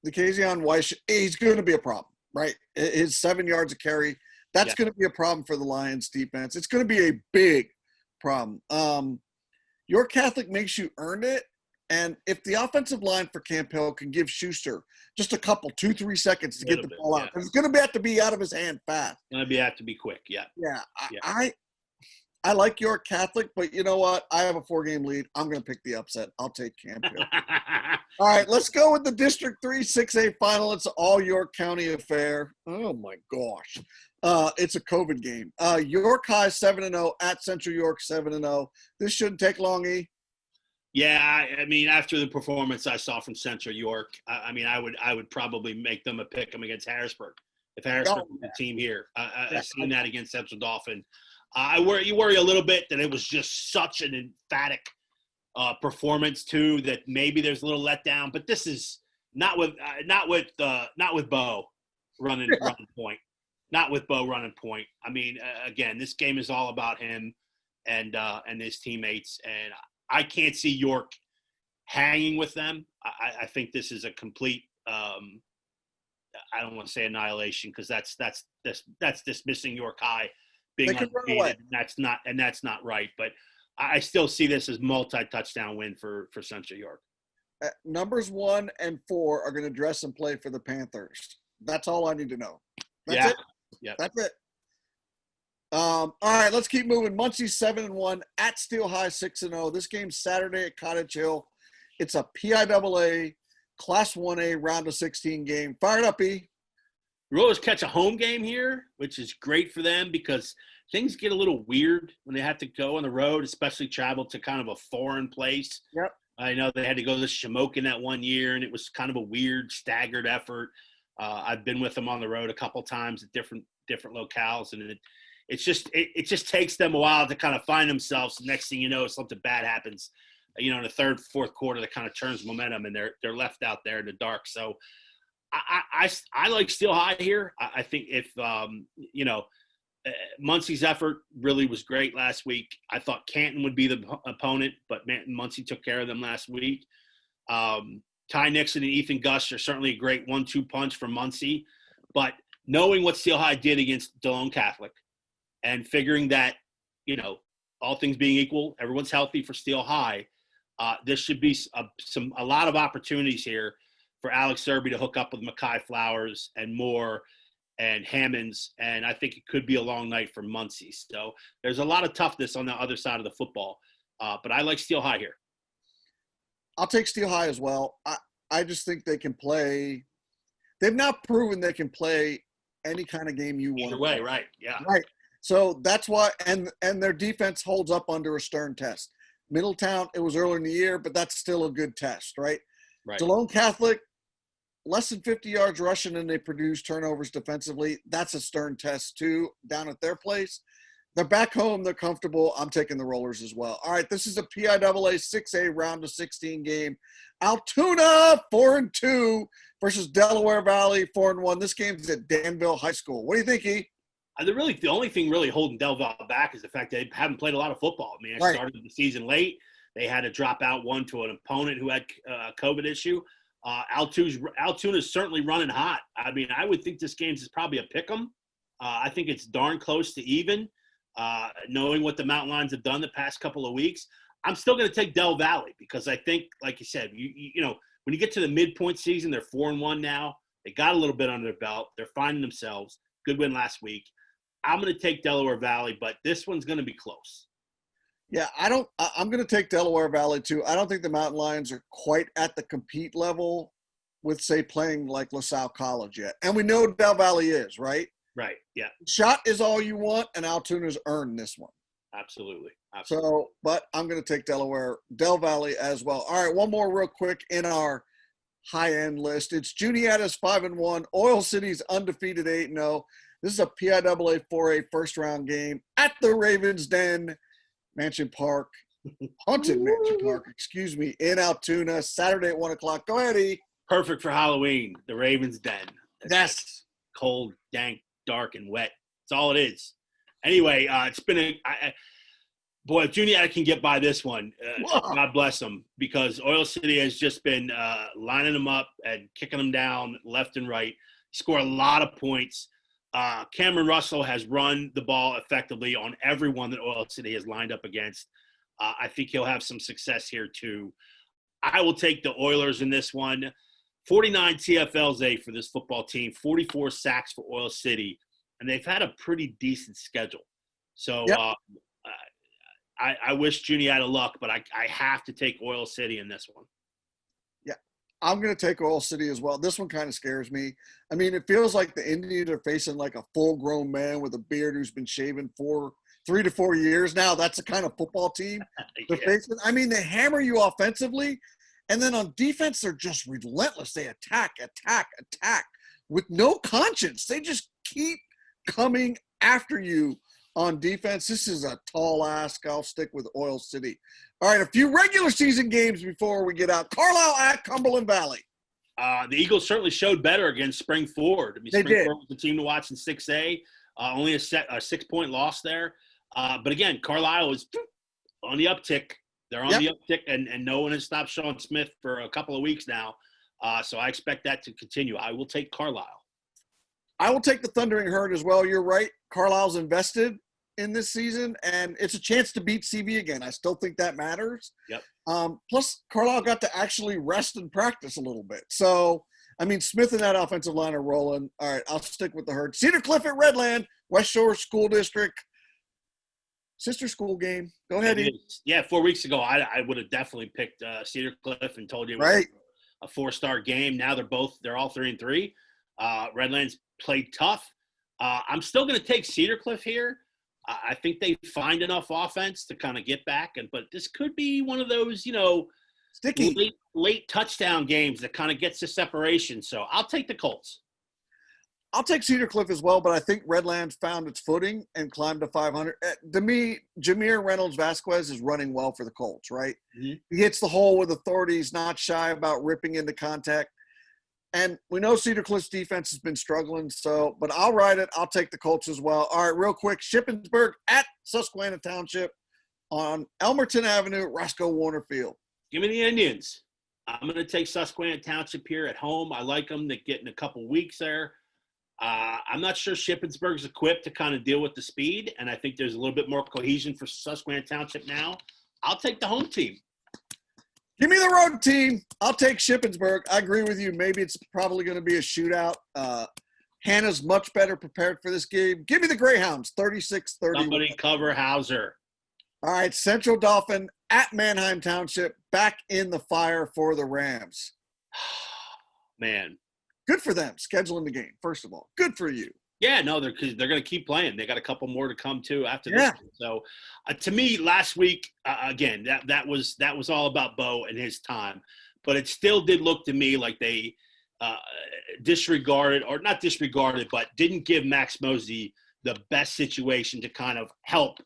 Kazion Weiss, he's going to be a problem, right? His 7 yards of carry, that's going to be a problem for the Lions defense. It's going to be a big problem. Your Catholic makes you earn it. And if the offensive line for Camp Hill can give Schuster just a couple, 2-3 seconds to get the ball out, because it's going to have to be out of his hand fast. It's going to have to be quick, yeah. Yeah, I like York Catholic, but you know what? I have a 4-game lead. I'm going to pick the upset. I'll take Camp Hill. All right, let's go with the District 3 6A final. It's an all York County affair. Oh, my gosh. It's a COVID game. York High 7-0 at Central York 7-0. This shouldn't take long, E. Yeah, I mean, after the performance I saw from Central York, I would probably make them a pick 'em against Harrisburg if Harrisburg was the team here. I've seen that against Central Dauphin. You worry a little bit that it was just such an emphatic performance too that maybe there's a little letdown. But this is not with Bo running point, not with Bo running point. I mean, again, this game is all about him and his teammates, and I can't see York hanging with them. I think this is a complete I don't want to say annihilation because that's dismissing York High being undefeated. That's not right. But I still see this as multi-touchdown win for Central York. Numbers 1 and 4 are going to dress and play for the Panthers. That's all I need to know. That's it. Yeah. That's it. All right, let's keep moving. Muncie 7-1 at Steel High 6-0. This game's Saturday at Cottage Hill. It's a PIAA Class 1A round of 16 game. Fire it up, E. Rollers catch a home game here, which is great for them because things get a little weird when they have to go on the road, especially travel to kind of a foreign place. Yep. I know they had to go to Shamokin that one year, and it was kind of a weird, staggered effort. I've been with them on the road a couple times at different locales, and it just takes them a while to kind of find themselves. The next thing you know, something bad happens, in the third, fourth quarter that kind of turns momentum, and they're left out there in the dark. So I like Steel High here. I think if Muncie's effort really was great last week. I thought Canton would be the opponent, but Muncie took care of them last week. Ty Nixon and Ethan Gush are certainly a great 1-2 punch for Muncie, but knowing what Steel High did against DeLone Catholic and figuring that, all things being equal, everyone's healthy for Steel High, there should be a lot of opportunities here for Alex Serby to hook up with Mackay Flowers and more and Hammonds, and I think it could be a long night for Muncie. So there's a lot of toughness on the other side of the football, but I like Steel High here. I'll take Steel High as well. I just think they can play. They've not proven they can play any kind of game you want. Either way, right? Yeah, right. So that's why, and their defense holds up under a stern test. Middletown, it was early in the year, but that's still a good test, right? Right. Delone Catholic, less than 50 yards rushing, and they produce turnovers defensively. That's a stern test too, down at their place. They're back home. They're comfortable. I'm taking the Rollers as well. All right, this is a PIAA 6A round of 16 game. Altoona 4-2 versus Delaware Valley 4-1. This game's at Danville High School. What do you think, E? The only thing really holding Del Valle back is the fact they haven't played a lot of football. I mean, they started the season late. They had to drop out one to an opponent who had a COVID issue. Altoona is certainly running hot. I mean, I would think this game is probably a pick 'em. I think it's darn close to even. Knowing what the Mountain Lions have done the past couple of weeks, I'm still going to take Del Valle because I think, like you said, you know, when you get to the midpoint season, they're 4-1 now. They got a little bit under their belt. They're finding themselves. Good win last week. I'm going to take Delaware Valley, but this one's going to be close. Yeah, I'm going to take Delaware Valley too. I don't think the Mountain Lions are quite at the compete level with, say, playing like LaSalle College yet. And we know Del Valle is, right? Right, yeah. Shot is all you want, and Altoona's earned this one. Absolutely. So, but I'm going to take Del Valle as well. All right, one more real quick in our high-end list. It's Juniata's 5-1. Oil City's undefeated 8-0. This is a PIAA 4A first-round game at the Ravens Den, Mansion Park, Haunted Mansion Park, in Altoona, Saturday at 1 o'clock. Go ahead, E. Perfect for Halloween, the Ravens Den. Yes. Cold, dank, dark, and wet. That's all it is. Anyway, it's been boy, if Juniata can get by this one, God bless them, because Oil City has just been lining them up and kicking them down left and right. Score a lot of points. Cameron Russell has run the ball effectively on everyone that Oil City has lined up against. I think he'll have some success here too. I will take the Oilers in this one. 49 TFLs for this football team, 44 sacks for Oil City, and they've had a pretty decent schedule. So I wish Juniata luck, but I have to take Oil City in this one. I'm going to take Oil City as well. This one kind of scares me. I mean, it feels like the Indians are facing like a full-grown man with a beard who's been shaving for 3 to 4 years now. That's the kind of football team they're facing. I mean, they hammer you offensively, and then on defense, they're just relentless. They attack with no conscience. They just keep coming after you on defense. This is a tall ask. I'll stick with Oil City. All right, a few regular season games before we get out. Carlisle at Cumberland Valley. The Eagles certainly showed better against Spring Ford. I mean, Spring Ford was the team to watch in 6A. Only a 6-point loss there. But again, Carlisle is on the uptick. They're on the uptick, and no one has stopped Sean Smith for a couple of weeks now. So I expect that to continue. I will take Carlisle. I will take the Thundering Herd as well. You're right. Carlisle's invested in this season, and it's a chance to beat CV again. I still think that matters. Yep. Plus, Carlisle got to actually rest and practice a little bit. So, I mean, Smith and that offensive line are rolling. All right, I'll stick with the Herd. Cedar Cliff at Redland, West Shore School District. Sister school game. Go ahead. Yeah, 4 weeks ago, I would have definitely picked Cedar Cliff and told you it was a 4-star game. Now they're all 3-3. Redlands played tough. I'm still going to take Cedar Cliff here. I think they find enough offense to kind of get back, but this could be one of those, sticky late touchdown games that kind of gets the separation. So I'll take the Colts. I'll take Cedar Cliff as well, but I think Redlands found its footing and climbed to 500. To me, Jameer Reynolds Vasquez is running well for the Colts, right? Mm-hmm. He hits the hole with authority. He's not shy about ripping into contact. And we know Cedar Cliff's defense has been struggling, but I'll ride it. I'll take the Colts as well. All right, real quick, Shippensburg at Susquehanna Township on Elmerton Avenue, Roscoe Warner Field. Give me the Indians. I'm going to take Susquehanna Township here at home. I like them. They get in a couple weeks there. I'm not sure Shippensburg's equipped to kind of deal with the speed, and I think there's a little bit more cohesion for Susquehanna Township now. I'll take the home team. Give me the road team. I'll take Shippensburg. I agree with you. Maybe it's probably going to be a shootout. Hannah's much better prepared for this game. Give me the Greyhounds, 36-31. Somebody cover Hauser. All right, Central Dauphin at Manheim Township, back in the fire for the Rams. Man. Good for them, scheduling the game, first of all. Good for you. Yeah, no, they're going to keep playing. They got a couple more to come too after this. So, to me, last week again, that was all about Bo and his time, but it still did look to me like they disregarded, or not disregarded, but didn't give Max Mosey the best situation to kind of help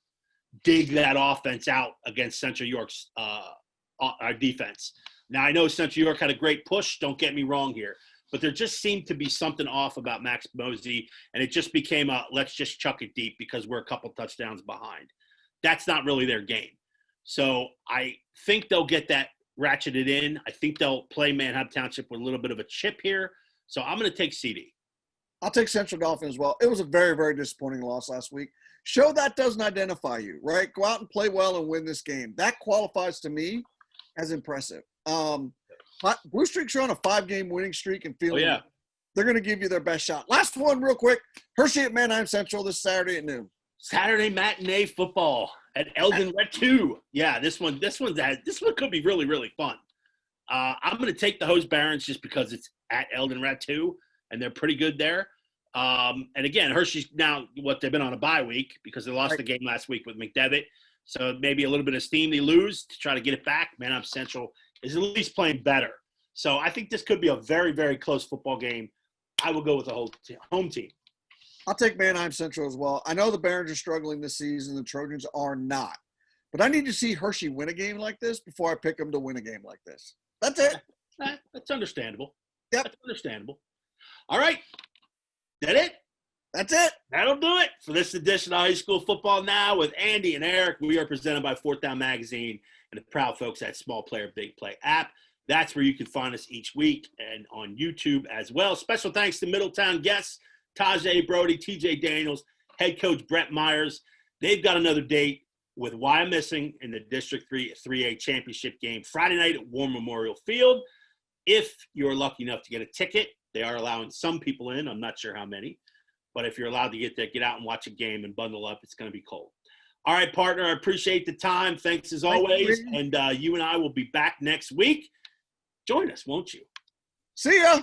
dig that offense out against Central York's our defense. Now, I know Central York had a great push. Don't get me wrong here. But there just seemed to be something off about Max Mosey, and it just became a let's just chuck it deep because we're a couple touchdowns behind. That's not really their game. So I think they'll get that ratcheted in. I think they'll play Manheim Township with a little bit of a chip here. So I'm going to take CD. I'll take Central Dauphin as well. It was a very, very disappointing loss last week. Show that doesn't identify you, right? Go out and play well and win this game. That qualifies to me as impressive. Blue Streak's are on a 5-game winning streak and feeling they're going to give you their best shot. Last one real quick. Hershey at Manheim Central this Saturday at noon. Saturday matinee football at Eldon Red 2. Yeah, this one could be really, really fun. I'm going to take the Hose Barons just because it's at Eldon Red 2, and they're pretty good there. And again, Hershey's now they've been on a bye week because they lost the game last week with McDevitt. So maybe a little bit of steam they lose to try to get it back. Manheim Central is at least playing better. So I think this could be a very, very close football game. I will go with the home team. I'll take Manheim Central as well. I know the Barons are struggling this season. The Trojans are not. But I need to see Hershey win a game like this before I pick them to win a game like this. That's it. That's understandable. Yep. That's understandable. All right. That it? That's it. That'll do it for this edition of High School Football Now with Andy and Eric. We are presented by Fourth Down Magazine and the proud folks at Small Player Big Play app. That's where you can find us each week and on YouTube as well. Special thanks to Middletown guests, Tajay Brody, TJ Daniels, head coach Brett Myers. They've got another date with Why I'm Missing in the District 3A championship game Friday night at War Memorial Field. If you're lucky enough to get a ticket, they are allowing some people in. I'm not sure how many. But if you're allowed to get there, get out and watch a game and bundle up. It's going to be cold. All right, partner, I appreciate the time. Thanks as always. And you and I will be back next week. Join us, won't you? See ya.